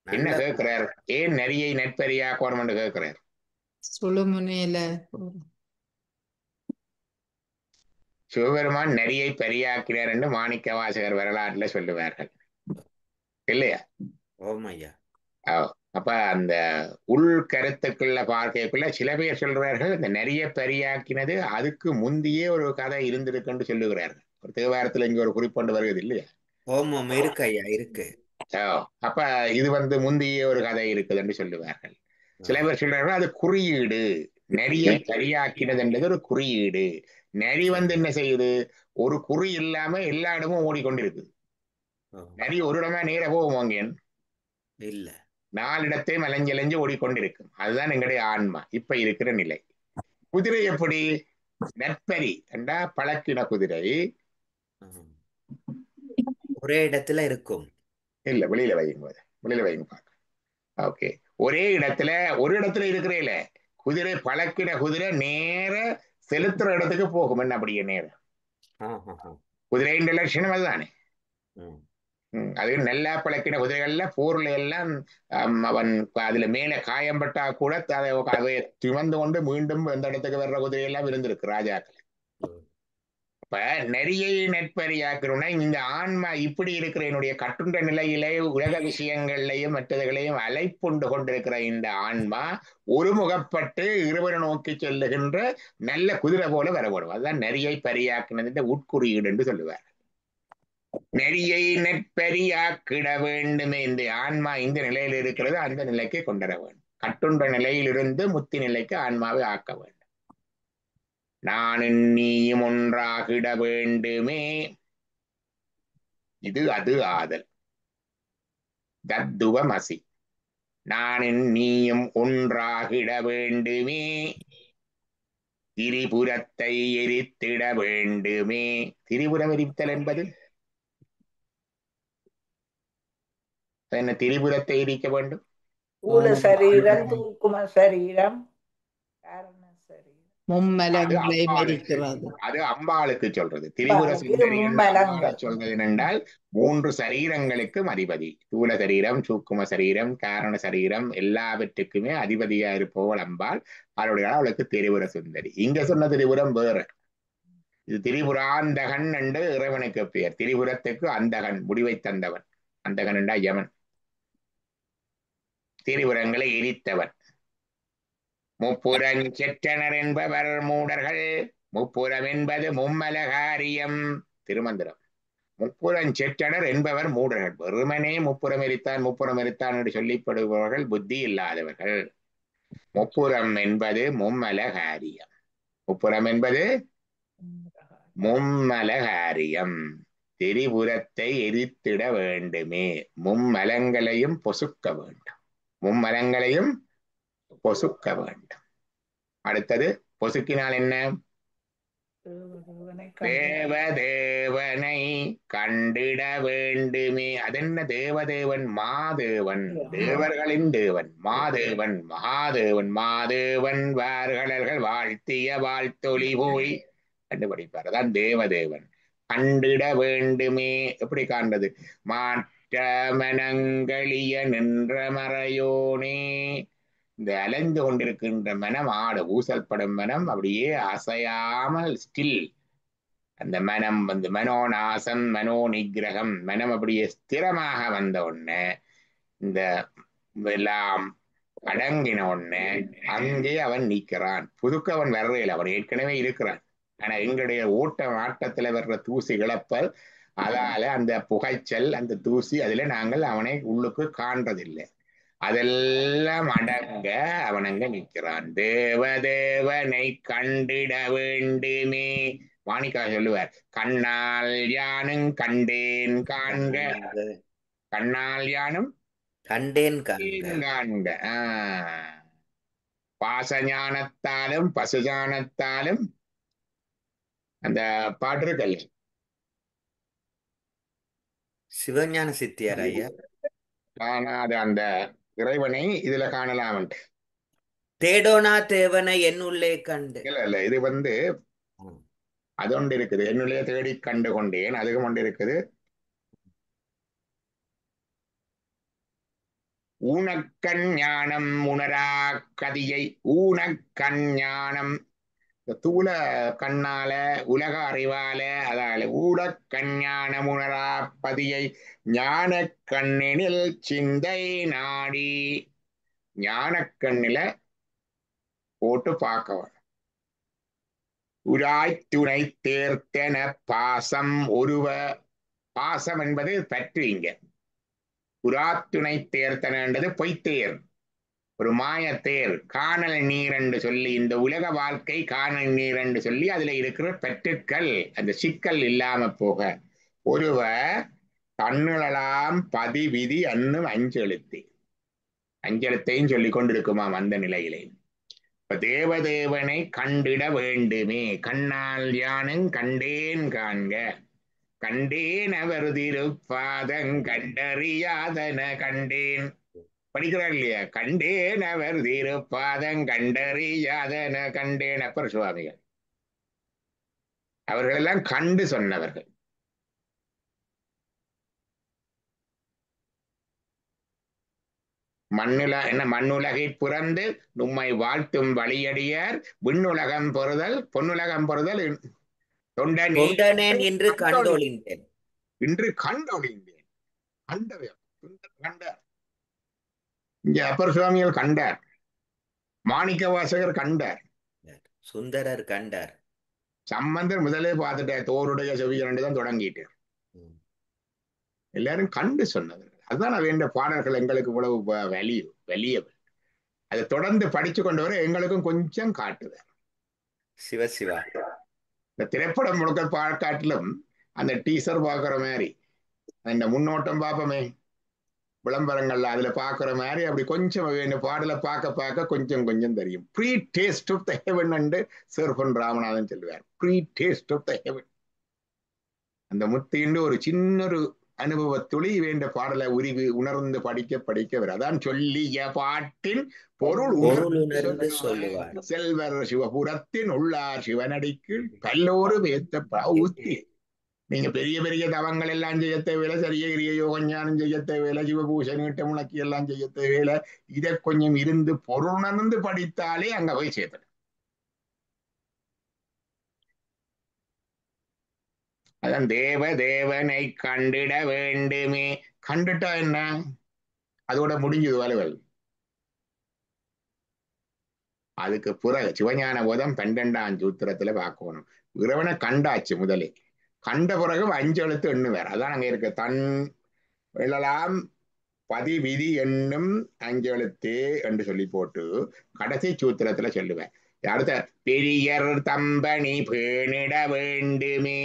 என்ன கேட்கிறார்? ஏன் நரியை நெற்பரியாக்கணும் என்று கேட்கிறார்? சுழுமுனையில சிவபெருமான் நரியை பெரியாக்கினார் என்று மாணிக்க வாசகர் வரலாற்றுல சொல்லுவார்கள் இல்லையா? ஓமையா. அப்ப அந்த உள் கருத்துக்குள்ள பார்க்கக்குள்ள சில பேர் சொல்றார்கள் இந்த நரிய பெரியாக்கினது அதுக்கு முந்தியே ஒரு கதை இருந்திருக்குன்னு சொல்லுகிறார்கள். ஒரு தேவாரத்துல இங்க ஒரு குறிப்பொண்டு வருகிறது இல்லையா? ஓமம் இருக்கு ஐயா, இருக்கு. அப்ப இது முந்தியே ஒரு கதை இருக்குதுன்னு சொல்லுவார்கள். சில பேர் சொல்றார்கள் அது குறியீடு, நரியை பெரியாக்கினது என்றது ஒரு குறியீடு. நரி என்ன செய்யுது? ஒரு குறி இல்லாம எல்லா இடமும் ஓடிக்கொண்டிருக்கு. நரி ஒரு இடமா நேர போவோங்க இல்ல. 4 இடத்தையும் அலைஞ்சலைஞ்சு ஓடிக்கொண்டிருக்கும். அதுதான் எங்களுடைய ஆன்மா இப்ப இருக்கிற நிலை. குதிரை எப்படி? நெற்பரி என்றா பழக்கின குதிரை ஒரே இடத்துல இருக்கும். இல்ல, வெளியில வைங்க பாக்க. ஓகே, ஒரே இடத்துல ஒரு இடத்துல இருக்கிறேல குதிரை, பழக்கின குதிரை நேர செலுத்துற இடத்துக்கு போகும். என்ன அப்படியே நேரம் குதிரையின் லட்சணம் அதுதானே. அது நல்லா பழக்கின குதிரைகள்ல போர்ல எல்லாம் அவன் அதுல மேல காயம்பட்டா கூட அதை சுமந்து கொண்டு மீண்டும் எந்த இடத்துக்கு வர்ற குதிரையெல்லாம் இருந்திருக்கு ராஜாக்கள். இப்ப நெறியை நெற்பறியாக்கணும்னா இந்த ஆன்மா இப்படி இருக்கிற என்னுடைய கட்டுண்ட நிலையிலே உலக விஷயங்கள்லையும் மற்றதுகளையும் அலைப்புண்டு கொண்டிருக்கிற இந்த ஆன்மா ஒருமுகப்பட்டு இருவரை நோக்கி செல்லுகின்ற நல்ல குதிரை போல வரப்படும். அதுதான் நெறியை பரியாக்குனது உட்குறியீடு என்று சொல்லுவார். நெறியை நெற்பரியாக்கிட வேண்டுமே. இந்த ஆன்மா இந்த நிலையில் இருக்கிறது அந்த நிலைக்கு கொண்டுவர வேண்டும். கட்டுண்ட நிலையிலிருந்து முத்தி நிலைக்கு ஆன்மாவை ஆக்க வேண்டும். நானும் நீயும் ஒன்றாகிட வேண்டுமே. இது அது ஆதல் தத்துவமசி. நானும் நீயும் ஒன்றாகிட வேண்டுமே. திரிபுரத்தை எரித்திட வேண்டுமே. திரிபுரம் எரித்தல் என்பது என்ன? திரிபுரத்தை எரிக்க வேண்டும். ஊல சரீரம், தூக்கும சரீரம், காரண சரீரம், மும்மலங்களை மெரிக்கிறது. அது அம்பாளுக்கு சொல்றது. திரிபுர சுந்தரி சொல்றது என்னென்றால் 3 சரீரங்களுக்கும் அதிபதி. தூல சரீரம், சூக்கும சரீரம், காரண சரீரம் எல்லாவற்றுக்குமே அதிபதியா இருப்பவள் அம்பாள். அவளுடைய அவளுக்கு திரிபுர சுந்தரி. இங்க சொன்ன திரிபுரம் வேற. இது திரிபுராந்தகன் என்று இறைவனுக்கு பெயர். திரிபுரத்துக்கு அந்தகன், முடிவை தந்தவன். அந்தகன் என்றா யமன். திரிபுரங்களை எரித்தவன். முப்புறம் செற்றனர் என்பவர் மூடர்கள். முப்புறம் என்பது மும்மலகாரியம். திருமந்திரம். முப்புறம் செற்றனர் என்பவர் மூடர்கள். வெறுமனே முப்புறம் எரித்தான் என்று சொல்லிப்படுபவர்கள் புத்தி இல்லாதவர்கள். முப்புறம் என்பது மும்மலகாரியம். முப்புறம் என்பது மும்மலகாரியம். திரிபுரத்தை எரித்திட வேண்டுமே. மும்மலங்களையும் பொசுக்க வேண்டும். மும்மலங்களையும் பொசுக்க வேண்டும். அடுத்தது பொசுக்கினால் என்ன? தேவதேவனை கண்டிட வேண்டுமே. அதென்ன தேவதேவன்? மாதேவன், தேவர்களின் தேவன். மாதேவன், மகாதேவன். மாதேவன் வார்களர்கள் வாழ்த்திய வாழ்த்தொலி போய் கண்டுபிடிப்பார். அதான் தேவதேவன். கண்டிட வேண்டுமே. எப்படி காண்றது? மாற்ற மனங்களிய நின்ற மறையோனே. இந்த அலைந்து கொண்டிருக்கின்ற மனம், ஆடு ஊசல்படும் மனம் அப்படியே அசையாமல் ஸ்டில். அந்த மனம் மனோநாசம், மனோ நிகிரகம், மனம் அப்படியே ஸ்திரமாக வந்த உடனே, இந்த எல்லாம் அடங்கின உடனே அங்கே அவன் நீக்கிறான். புதுக்க அவன் வர்றையில், அவன் ஏற்கனவே இருக்கிறான். ஆனா எங்களுடைய ஆட்டத்துல வர்ற தூசி இழப்பல், அதால அந்த புகைச்சல், அந்த தூசி, அதுல நாங்கள் அவனை உள்ளுக்கு காண்றதில்லை. அதெல்லாம் அடங்க அவன் அங்க நிற்கிறான். தேவதேவனை கண்டிட வேண்டுமே. மாணிக்கா சொல்லுவார், கண்ணால் யானும் கண்டேன் காண்க. கண்ணால் யானும் கண்டேன் காண்க. பாசஞானத்தாலும் பசுஞானத்தாலும் அந்த பாட்டு இருக்கல்ல, சிவஞான சித்தியார் ஐயா. அது அந்த இறைவனை இதுல காணலாம். தேடோனா தேவனை என் உள்ளே கண்டு. இல்ல இது அது ஒன்று இருக்குது. என்னுள்ளே தேடி கண்டு கொண்டேன். அதுக்கு ஒன்று இருக்குது. ஊனக்கண் ஞானம் உணரா கதியை. ஊனக்கண் ஞானம் தூல கண்ணால உலக அறிவால, அதால ஊடக்கண் ஞானம் உணரா பதியை ஞான கண்ணினில் சிந்தை நாடி. ஞானக்கண்ணில போட்டு பார்க்கவன். உராய்த்துணை தேர்த்தன பாசம் ஒருவ. பாசம் என்பது பற்று. இங்க உராத்துணை தேர்த்தனன்றது பொய்த்தேர், ஒரு மாயத்தேர். காணல் நீர் என்று சொல்லி, இந்த உலக வாழ்க்கை காணல் நீர் என்று சொல்லி அதுல இருக்கிற பற்றுக்கள், அந்த சிக்கல் இல்லாம போக ஒருவ தன்னுளலாம் பதிவிதி அன்னும் அஞ்செழுத்தி. அஞ்சலத்தையும் சொல்லிக் கொண்டிருக்குமாம் அந்த நிலையிலே. இப்ப தேவதேவனை கண்டிட வேண்டுமே, கண்ணால் யானும் கண்டேன் காண்க, கண்டேன் அவர் திருப்பாதங் கண்டறியாதன கண்டேன். படிக்கிறார் இல்லையா? கண்டேன் அவர் திருப்பாதங் கண்டறியாதன கண்டேன். அப்பர் சுவாமிகள் அவர்களெல்லாம் கண்டு சொன்னவர்கள். மண்ணுலகை பிறந்து நும்மை வாழ்த்தும் வழியடியார் விண்ணுலகம் பொறுதல் பொன்னுலகம் பொறுதல் தொண்டனேன் என்று கண்டொழிந்தேன். இன்று கண்டொழிந்தேன். கண்டார். இங்க அப்பர் சுவாமிகள் கண்டார், மாணிக்க வாசகர் கண்டார், சுந்தரர் கண்டார், சம்பந்தர் முதலே பார்த்துட்டார். தோருடைய செவியரண்டு தான் தொடங்கிட்டு எல்லாரும் கண்டு சொன்னவர்கள். அதுதான் வேண்ட பாடல்கள் எங்களுக்கு இவ்வளவு வலியவர். அதை தொடர்ந்து படிச்சு கொண்டு வர எங்களுக்கும் கொஞ்சம் காட்டுவார். சிவசிவா இந்த திரைப்படம் முழுக்க காட்டிலும் அந்த டீசர் பாக்குற மாதிரி, அந்த முன்னோட்டம் பார்ப்போமே விளம்பரங்கள்ல, அதுல பாக்குற மாதிரி அப்படி கொஞ்சம் இந்த பாடலை பார்க்க கொஞ்சம் கொஞ்சம் தெரியும். Pre taste of the heaven என்று சேர்பன் ராமநாதன் சொல்லுவார். Pre taste of the heaven. அந்த முத்தின்னு ஒரு சின்ன ஒரு அனுபவ துளி வேண்ட பாடலை உணர்ந்து படிக்க வரும். அதான் சொல்லிய பாட்டின் பொருள் உணர்ந்து சொல்லுவார். செல்வர் சிவபுரத்தின் உள்ளார் சிவனடிக்கு பல்லோரும் ஏத்த ஊத்தி. நீங்க பெரிய பெரிய தவங்கள் எல்லாம் செய்ய தேவையில்லை, சரிய கிரிய யோகஞானம் செய்ய தேவையில்லை, சிவபூஷன் கிட்ட முழக்கி எல்லாம் செய்ய தேவையில்லை. இதை கொஞ்சம் இருந்து பொருணர்ந்து படித்தாலே அங்க போய் சேர்த்து. அதான் தேவனை கண்டிட வேண்டுமே. கண்டுட்டா என்ன, அதோட முடிஞ்சது வலுவல். அதுக்கு பிறகு சிவஞான போதம் 12ஆம் சூத்திரத்துல பார்க்கணும். இறைவனை கண்டாச்சு முதலே, கண்ட பிறகு 5 எழுத்து எண்ணுவார். அதான் அங்க இருக்கு. தன் எழலாம் பதி விதி என்னும் 5 எழுத்து என்று சொல்லி போட்டு கடைசி சூத்திரத்துல சொல்லுவேன். அடுத்த பெரியர் தம்பணி பேணிட வேண்டுமே.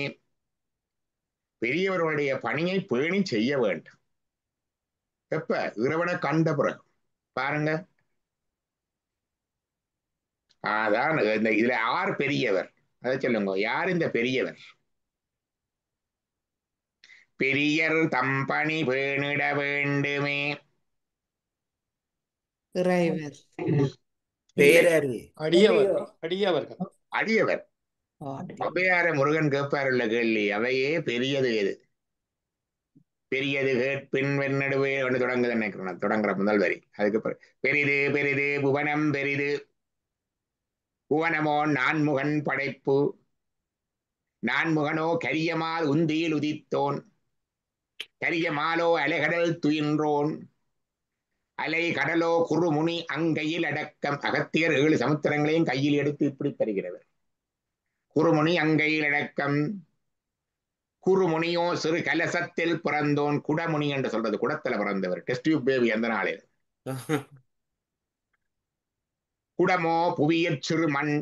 பெரியவர்களுடைய பணியை பேணி செய்ய வேண்டும். எப்ப? இறைவனை கண்ட பிறகு. பாருங்க, அதான் இதுல யார் பெரியவர் அதை சொல்லுங்க. யார் இந்த பெரியவர்? பெரியர் தம்பணி பேணிட வேண்டுமே. அடியவர். அவ்வையார முருகன் கேட்பாருள்ள கேள்வி, அவையே பெரியது எது? பெரியது கேட்பின் வெண்ணடுவே ஒன்று தொடங்குது நினைக்கிறேன். தொடங்குற முதல் வரி. அதுக்கு பெரிது பெரிது புவனம் பெரிது. புவனமோ நான்முகன் படைப்பு. நான்முகனோ கரியமால் உந்தியில் உதித்தோன். கரியமாலோ அலைகடல் துயின்றோன். அலை கடலோ குறுமுனி அங்கையில் அடக்கம். அகத்தியர் 7 சமுத்திரங்களையும் கையில் எடுத்து இப்படி தருகிறவர். குறுமுனி அங்கையில் அடக்கம். குறுமுனியோ சிறு கலசத்தில் பிறந்தோன். குடமுனி என்று சொல்றது குடத்துல பிறந்தவர், டெஸ்ட் டியூப் பேபி அந்த நாளில். குடமோ புவியற் சிறு மண்.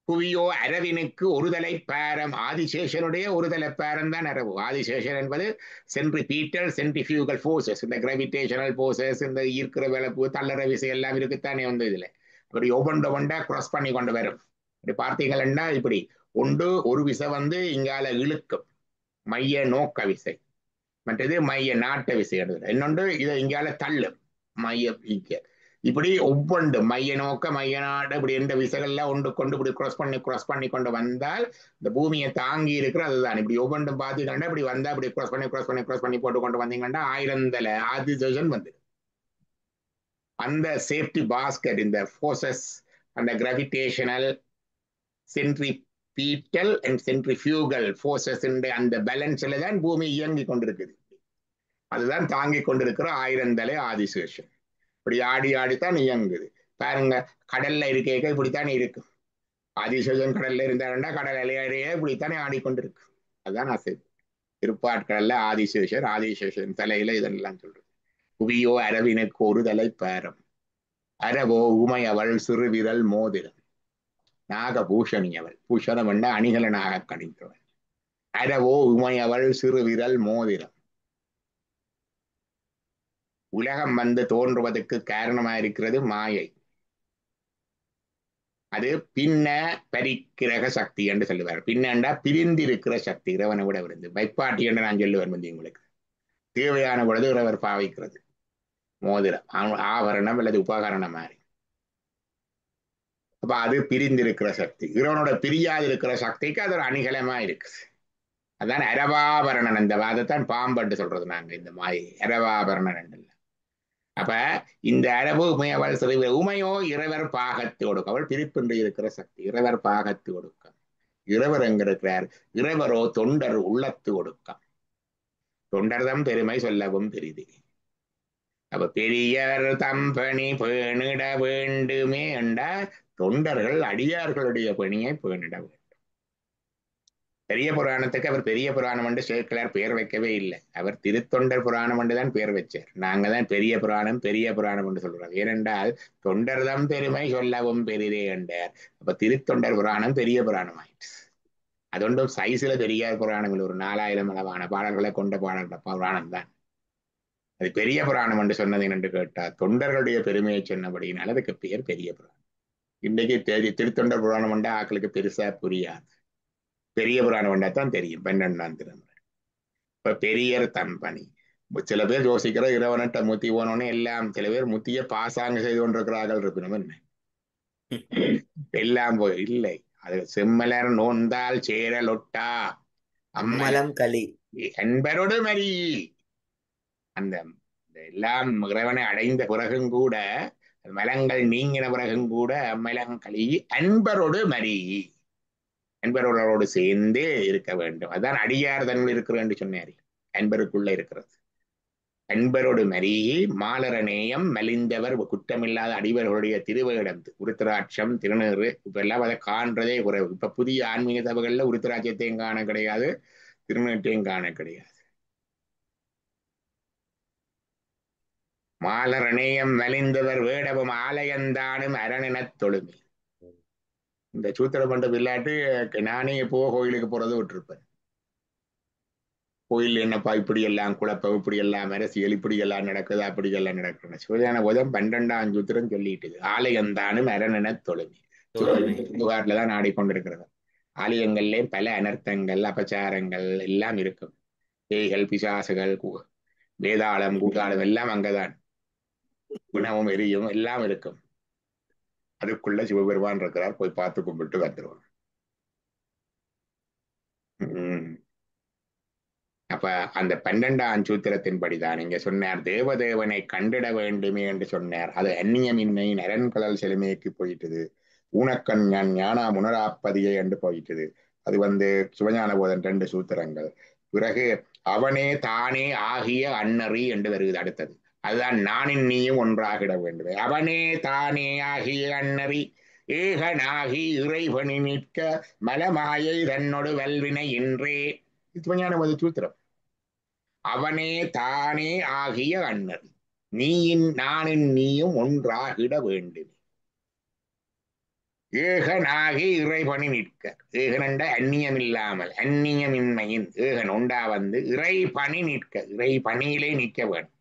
புவியோ அரவினுக்கு ஒருதலை பேரம். ஆதிசேஷனுடைய ஒருதலை பேரம் தான் அரவு. ஆதிசேஷன் என்பது சென்ட்ரிபீட்டல் சென்ட்ரிஃபியூகல் ஃபோர்ஸஸ், இந்த கிராவிடேஷனல் ஃபோர்ஸஸ், இந்த ஈர்க்கிற விளப்பு தள்ளற விசை எல்லாம் இருக்குத்தானே வந்து இதுல. அப்படி ஒவ்வொண்டா கிராஸ் பண்ணி கொண்டு வரும். இப்படி பார்த்தீங்கன்னா இப்படி ஒன்று ஒரு விசை வந்து இங்கால இழுக்கும், மைய நோக்க விசை. மற்றது மைய நாட்ட விசை எடுத்து. இன்னொன்று இதை இங்கால தள்ளும், மைய ஈக்க. இப்படி ஒவ்வொன்று மைய நோக்க மைய நாட்ட இப்படி எந்த விசைகள்லாம் ஒன்று கொண்டு இப்படி கிராஸ் பண்ணி கொண்டு வந்தால் இந்த பூமியை தாங்கி இருக்கிற அதுதான். இப்படி ஒவ்வொன்றும் பார்த்தீங்கன்னா இப்படி வந்தா இப்படி கிராஸ் பண்ணி போட்டு கொண்டு வந்தீங்கன்னா 1000 தலை ஆதிசேஷன் வந்து அந்த சேஃப்டி பாஸ்கெட், இந்த ஃபோர்ஸஸ், அந்த gravitational centripetal and centrifugal forces அந்த பேலன்ஸ்ல தான் பூமி இயங்கி கொண்டிருக்குது. அதுதான் தாங்கி கொண்டிருக்கிற 1000 தலை ஆதிசேஷன். இப்படி ஆடி ஆடித்தான் இயங்குது. பாருங்க, கடல்ல இருக்க இப்படித்தானே இருக்கு. ஆதிசேஷன் கடல்ல இருந்தாருன்னா கடல் அலையாடியே இப்படித்தானே ஆடிக்கொண்டிருக்கு. அதுதான் அசைவு. திருப்பாட்கடல்ல ஆதிசேஷன் தலையில இதெல்லாம் சொல்றது. புவியோ அரவினுக்கு ஒரு தலை பேரம். அரவோ உமையவள் சிறு விரல் மோதிரம். நாகபூஷணி அவள். பூஷணம் என்ன? அணிகலனாக கணித்தவள். அரவோ உமையவள் சிறு விரல் மோதிரம். உலகம் வந்து தோன்றுவதற்கு காரணமாக இருக்கிறது மாயை. அது பின்ன பரிக்கிரக சக்தி என்று சொல்லுவார். பின்னண்டா பிரிந்திருக்கிற சக்தி, இறைவனை விட விருந்து வைப்பாட்டி என்று நான் சொல்லுவேன். வந்து உங்களுக்கு தேவையான பொழுது இறைவர் பாவிக்கிறது மோதிரம், ஆபரணம் அல்லது உபகரணம் மாதிரி. அப்ப அது பிரிந்திருக்கிற சக்தி. இறைவனோட பிரியாது இருக்கிற சக்திக்கு அது ஒரு அணிகலமா இருக்குது. அதான் அரவாபரணன். இந்த வாதத்தான் பாம்பட்டு சொல்றது நாங்க. இந்த மாயை அரவாபரணன் என்று. அப்ப இந்த அரபு உமையவள் சிறுவ உமையோ இறைவர் பாகத்து ஒடுக்கம். அவள் பிரிப்பின்றி இருக்கிற சக்தி, இறைவர் பாகத்து ஒடுக்கம். இறைவர் எங்க இருக்கிறார்? இறைவரோ தொண்டர் உள்ளத்து ஒடுக்கம். தொண்டர்தம் பெருமை சொல்லவும் பெரிது. அப்ப பெரியவர் தம்பணி பேணிட வேண்டுமே என்றா தொண்டர்கள் அடியார்களுடைய பணியை பேணிட வேண்டும். பெரிய புராணத்துக்கு அவர் பெரிய புராணம் என்று சேர்க்கலார் பெயர் வைக்கவே இல்லை. அவர் திருத்தொண்டர் புராணம் என்று தான் பெயர் வச்சார். நாங்க தான் பெரிய புராணம் என்று சொல்றோம். ஏனென்றால் தொண்டர்தம் பெருமை சொல்லவும் பெரிதே என்றார். அப்ப திருத்தொண்டர் புராணம் பெரிய புராணம் ஆயிடுச்சு. அதொன்றும் சைஸ்ல பெரிய புராணம் இல்லை. ஒரு 4000 அளவான பாடல்களை கொண்ட புராணம் தான். அது பெரிய புராணம் என்று சொன்னது என்று கேட்டால் தொண்டர்களுடைய பெருமையை சொன்னபடியினால் அதுக்கு பெயர் பெரிய புராணம். இன்றைக்கு திருத்தொண்டர் புராணம் என்றா ஆக்களுக்கு பெருசா புரியாது. பெரிய புராணம் என்றாதான் தெரியும். 12ஆம் திருமுறை. இப்ப பெரியர் தம்பணி. சில பேர் யோசிக்கிற இறைவனட்ட முத்தி போனோன்னு எல்லாம், சில பேர் முத்திய பாசாங்க செய்து கொண்டிருக்கிறார்கள் இருக்கணும். என்ன எல்லாம் போய் இல்லை. அது செம்மலர் நோந்தால் சேரலொட்டா அம்மலம் களி என்பரோடு மரி. அந்த எல்லாம் இறைவனை அடைந்த பிறகும் கூட, மலங்கள் நீங்கின பிறகும் கூட மலங்களி அன்பரோடு மரி, அன்பர்களோடு சேர்ந்தே இருக்க வேண்டும். அதான் அடியார் தன்னுள் இருக்கிற என்று சொன்னார். அன்பருக்குள்ள இருக்கிறது. அன்பரோடு மரி மாலரநேயம் மலிந்தவர் குற்றமில்லாத அடிவர்களுடைய திருவேடம், உருத்திராட்சம், திருநீறு, இப்ப எல்லாம் அதை காண்றதே குறைவு. இப்ப புதிய ஆன்மீக சபைகள்ல உருத்திராட்சத்தையும் காண கிடையாது, திருநீட்டையும் காண கிடையாது. மாலரநேயம் மலிந்தவர் வேடவும் ஆலயந்தானும் அரணெனத் தொழுமி. இந்த சூத்திரம் பண்ற விளையாட்டு நானே எப்போ கோயிலுக்கு போறது விட்டுருப்பேன். கோயில் என்னப்பா இப்படி எல்லாம் குழப்பம், இப்படி எல்லாம் அரசியல், இப்படி எல்லாம் நடக்குது, அப்படி எல்லாம் நடக்குது. சிவஞான போதம் 12ஆம் சூத்திரம் சொல்லிட்டுது. ஆலயந்தானும் அரணெனத் தொழுமி. தான் ஆடிக்கொண்டிருக்கிறது. ஆலயங்கள்ல பல அனர்த்தங்கள், அபச்சாரங்கள் எல்லாம் இருக்கும். பேய்கள், பிசாசுகள், வேதாளம், கூட்டாளம் எல்லாம் அங்கதான். குணமும் எரியும் எல்லாம் இருக்கும். அதுக்குள்ள சிவபெருமான் இருக்கிறார். போய் பார்த்து கும்பிட்டு வந்துருவோம். அப்ப அந்த 12ஆம் சூத்திரத்தின்படிதான் இங்க சொன்னார், தேவதேவனை கண்டிட வேண்டுமே என்று சொன்னார். அது அந்நியமின்மை நரன்கடல் செழுமைக்கு போயிட்டுது. ஊனக்கண் ஞானா முனராப்பதியை என்று போயிட்டுது. அது சிவஞான போதன் 2 சூத்திரங்கள். பிறகு அவனே தானே ஆகிய அன்னறி என்று வருகிறது அடுத்தது. அதுதான் நானின் நீயும் ஒன்றாகிட வேண்டும். அவனே தானே ஆகிய அன்னறி ஏகனாகி இறைவனி நிற்க மலமாயை தன்னொடு வல்வினை இன்றே. சிவஞான போத சூத்திரம். அவனே தானே ஆகிய அன்னறி நானின் நீயும் ஒன்றாகிட வேண்டும். ஏகனாகி இறைபணி நிற்க. ஏகனண்ட அந்நியம் இல்லாமல், அந்நியமின்மையின் ஏகன் உண்டா இறை பணி நிற்க, இறை பணியிலே நிற்க வேண்டும்.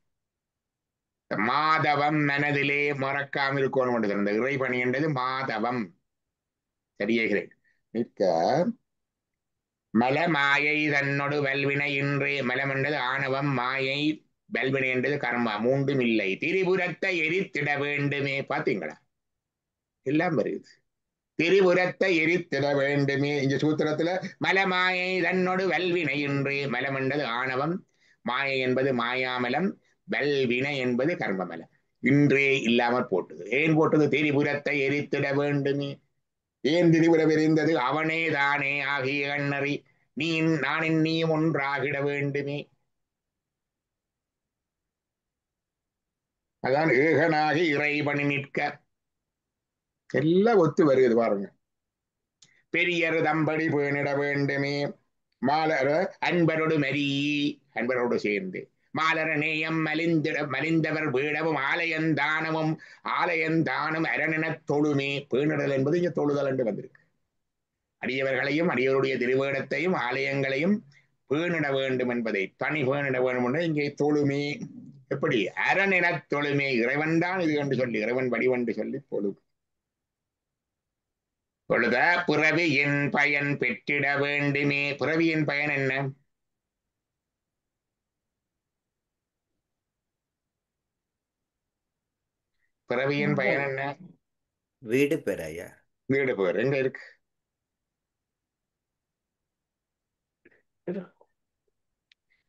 மாதவம் மனதிலே மறக்காமல் இருக்கணும் என்று சொன்ன இறை பணி என்றது மாதவம். சரியாக நிற்க. மலமாயை தன்னொடு வல்வினை இன்றே. மலம் என்றது ஆணவம், மாயை, வல்வினை என்றது கர்மா. மூன்றும் இல்லை. திரிபுரத்தை எரித்திட வேண்டுமே. பாத்தீங்களா, எல்லாம் வருது. திரிபுரத்தை எரித்திட வேண்டுமே. இந்த சூத்திரத்துல மலமாயை தன்னொடு வல்வினை இன்றே. மலம் என்றது ஆணவம், மாயை என்பது மாயாமலம், வல்வினை என்பது கர்மமலம். இன்றே இல்லாமல் போட்டது. ஏன் போட்டது? திரிபுரத்தை எரித்திட வேண்டுமே. ஏன் திரிபுரம் எரிந்தது? அவனே தானே ஆகிய அன்னறி நானின் நீயும் ஒன்றாகிட வேண்டுமே. அதான் ஏகனாகி இறைவனி நிற்க. எல்லாம் ஒத்து வருகிறது பாருங்க. பெரியர் தம்படி பேணிட வேண்டுமே. மாலர அன்பரோடு மரி, அன்பரோடு சேர்ந்து மாலர நேயம் மலிந்தவர் வீடவும் ஆலயந்தானமும் அரணெனத் தொழுமே. பேணிடல் என்பது இங்க தொழுதல் என்று வந்திருக்கு. அடியவர்களையும் அடியவருடைய திருவேடத்தையும் ஆலயங்களையும் பேணிட வேண்டும் என்பதை, பணி பேணிட வேண்டும் என்று இங்கே தொழுமே. எப்படி அரண் என தொழுமே இறைவன் தான் இது என்று சொல்லி இறைவன் வடிவென்று சொல்லி தொழும் பொழுத பிறவியின் பயன் பெற்றிட வேண்டுமே. பிறவியின் பயன் என்ன? பிறவியின் பயன் என்ன? வீடு பெற ஐயா. வீடு பேர் எங்க இருக்கு?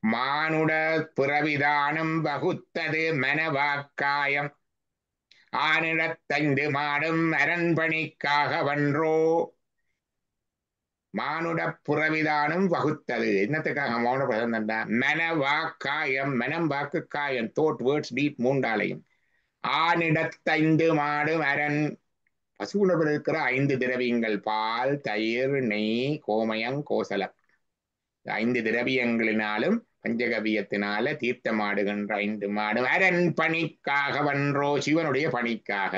மானுட பிறவிதானம் வகுத்தது மனவாக்காயம் ஆனிடத்தைந்து மாடும் அரண்பணிக்காக வன்றோ. மானுட புறவிதானம் வகுத்தது என்னத்துக்காக? மௌன பிரதம் மனவாக்காயம், மனம் வாக்கு காயம், தோட் வேர்ட்ஸ் டீட் மூன்றாலையும் ஆனிடத்தைந்து மாடும் அரண் பசுவுணவில் இருக்கிற 5 திரவியங்கள் பால், தயிர், நெய், கோமயம், கோசலம் 5 திரவியங்களினாலும் பஞ்சகவியத்தினால தீர்த்தமாடுகின்ற 5 மாடும் அரண் பணிக்காக வன்றோ. சிவனுடைய பணிக்காக.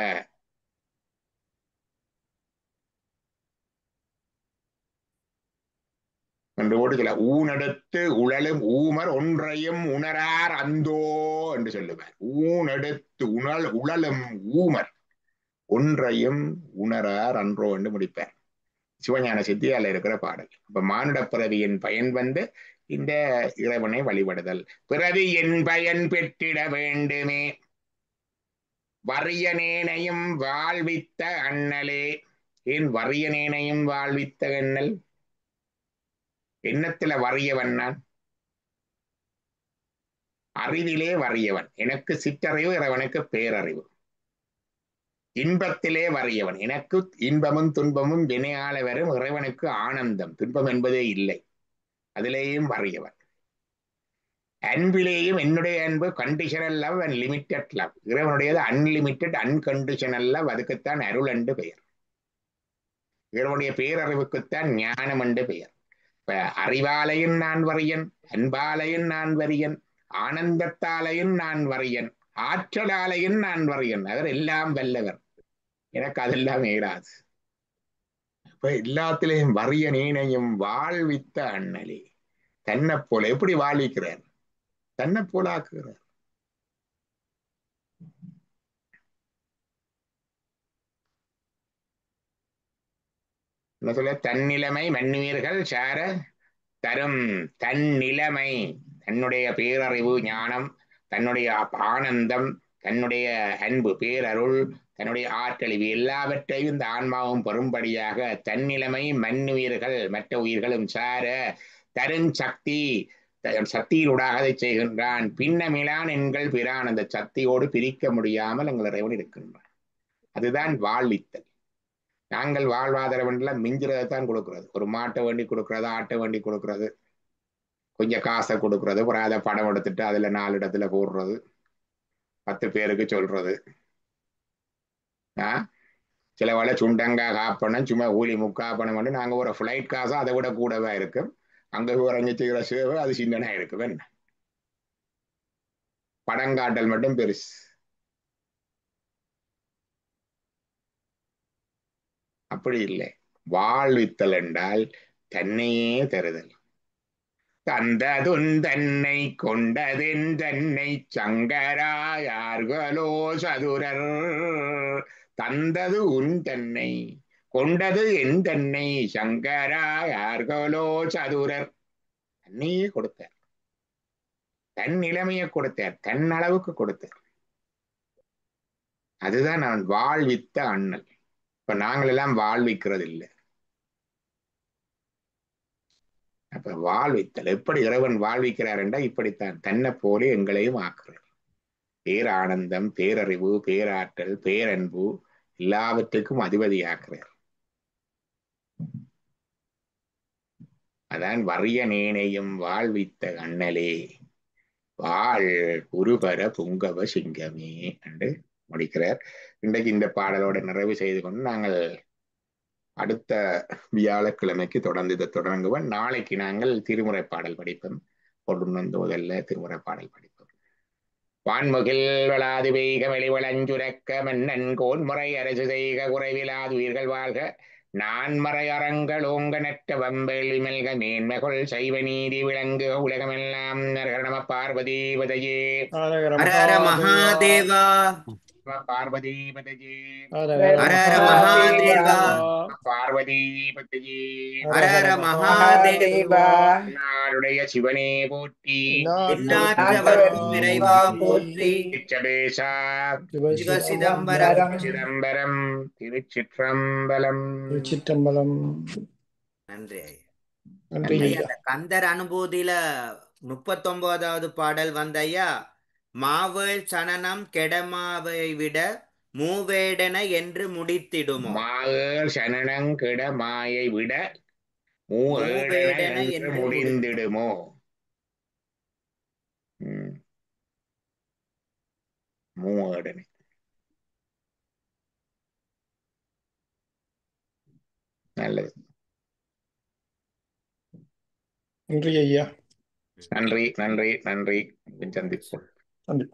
என்றோடு சொல்ல ஊனெடுத்து உழலும் ஊமர் ஒன்றையும் உணரார் அந்தோ என்று சொல்லுவார். ஊனெடுத்து உழலும் ஊமர் ஒன்றையும் உணரார் அன்றோ என்று முடிப்பார். சிவஞான சித்தியால இருக்கிற பாடல். அப்ப மானுட பிறவியின் பயன் இந்த இறைவனை வழிபடுதல். பிறவியின் பயன் பெற்றிட வேண்டுமே வறியனேனையும் வாழ்வித்த அண்ணலே. ஏன் வறியனேனையும் வாழ்வித்த அண்ணல்? எண்ணத்துல வறியவன் நான், அறிவிலே வறியவன். எனக்கு சிற்றறிவு, இறைவனுக்கு பேரறிவு. இன்பத்திலே வறியவன். எனக்கு இன்பமும் துன்பமும் வினையால வரும், இறைவனுக்கு ஆனந்தம், துன்பம் என்பதே இல்லை, அதிலேயும் வறியவன். அன்பிலேயும் என்னுடைய அன்பு conditional love and limited love. இறைவனுடையது அன்லிமிட்டட் அன்கண்டிஷனல் லவ். அதுக்குத்தான் அருள் என்று பெயர். இறைவனுடைய பேரறிவுக்குத்தான் ஞானம் என்று பெயர். இப்ப அறிவாலையும் நான் வறியன், அன்பாலையும் நான் வறியன், ஆனந்தத்தாலையும் நான் வறியன், ஆற்றலாலையும் நான் வறியன். அவர் எல்லாம் வல்லவர், எனக்கு அதெல்லாம் ஏறாது. இப்ப எல்லாத்திலையும் வறிய நீனையும் வாழ்வித்த அண்ணலே. தன்னை போல எப்படி வாழ்விக்கிறார்? தன்னை போல ஆக்குகிறார். என்ன சொல்ல? தன்னிலைமை மன்னுவீர்கள் சார தரும். தன்னிலைமை, தன்னுடைய பேரறிவு ஞானம், தன்னுடைய ஆனந்தம், தன்னுடைய அன்பு பேரருள், தன்னுடைய ஆற்றழிவு எல்லாவற்றையும் இந்த ஆன்மாவும் பெறும்படியாக தன்னிலைமை மன்னுவீர்கள் மற்ற உயிர்களும் சார தரும் சக்தி. சக்தியினூடாக அதை செய்கின்றான். பின்னமிலான் எங்கள் பிரான். அந்த சக்தியோடு பிரிக்க முடியாமல் எங்கள் இறைவன் இருக்கின்றான். அதுதான் வாழ்வித்தல். நாங்கள் வாழ்வாதாரம் மிஞ்சுறதான் கொடுக்கறது. ஒரு மாட்டை வேண்டி கொடுக்கறது, ஆட்டை வேண்டி கொடுக்கறது, கொஞ்சம் காசை கொடுக்கறது, அப்புறம் அதை படம் எடுத்துட்டு அதுல 4 இடத்துல போடுறது, 10 பேருக்கு சொல்றது. சில வேலை சுண்டங்கா காப்பணம், சும்மா ஊலி முக்காப்பணம் வந்து நாங்க ஒரு ஃபிளைட் காசா அதை விட கூடவா இருக்கும். அங்க இறங்கி செய்கிற சேவை அது சின்னனா இருக்கும். என்ன படங்காட்டல் மட்டும் பெருசு. அப்படி இல்லை. வாழ்வித்தல் என்றால் தன்னையே தருதல். தந்ததுன் தன்னை கொண்டதென் தன்னை சங்கராயார்களோ சதுரர். தந்தது உன் தன்னை கொண்டது என் தன்னை சங்கராயார்களோ சதுரர். தன்னையே கொடுத்தார், தன் நிலைமையை கொடுத்தார், தன் அளவுக்கு கொடுத்தார். அதுதான் நான் வாழ்வித்த அண்ணல். இப்ப நாங்கள் எல்லாம் வாழ்விக்கிறது இல்லை. அப்ப வாழ்வித்தல் எப்படி இறைவன் வாழ்விக்கிறார் என்றால் இப்படித்தான் தன்னை போல எங்களையும் ஆக்குறார். பேரானந்தம், பேரறிவு, பேராற்றல், பேரன்பு எல்லாவற்றுக்கும் அதிபதியாக்குறார். அதான் வறிய நேனையும் வாழ்வித்த அண்ணலே வாழ் குருபர புங்கவ சிங்கமே என்று முடிக்கிறார். இன்றைக்கு இந்த பாடலோட நிறைவு செய்து கொண்டு நாங்கள் அடுத்த வியாழக்கிழமைக்கு தொடர்ந்து இதை தொடங்குவோம். நாளைக்கு நாங்கள் திருமுறை பாடல் படிப்போம். பொருளுந்தோதல்ல திருமுறை பாடல் படிப்போம். வான்முகில் வளாது பெய்க வெளிவளஞ்சுரக்க மன்னன் கோன்முறை அரசு செய்க குறைவிலாது உயிர்கள் வாழ்க நான்மறை அறங்கள் ஓங்கனற்ற வம்பெளி மெல்க மேன்மைகள் சைவ நீதி விளங்கு உலகமெல்லாம் நம பார்வதி பதையே ஹர ஹர ஹர மகாதேவா பார்வதி பதையே ஹர ஹர ஹர மகாதேவா பார்வதி பதையே ஹர ஹர மகாதேவா எல்லாருடைய சிவனே போற்றி எண்ணாற்றவர்க்கும் இறைவா போற்றி சிச்சபேசா சிவ சிதம்பரம் சிதம்பரம் திருச்சிற்றம்பலம். சிற்றம்பலம். நன்றி ஐயா. நன்றி ஐயா, ஐயா. அந்த கந்தர் அனுபூதியில 39வது பாடல் வந்த ஐயா, மாவேள் சனனம் கெடமாவை விட மூவேடன என்று முடித்திடுமோ. மாவேள் சனனங் கெட மாயை விட மூவேடன என்று முடிந்திடுமோ. மூவேடனை நல்லது. நன்றி ஐயா. நன்றி நன்றி நன்றி. சந்திப்போம். நன்றி.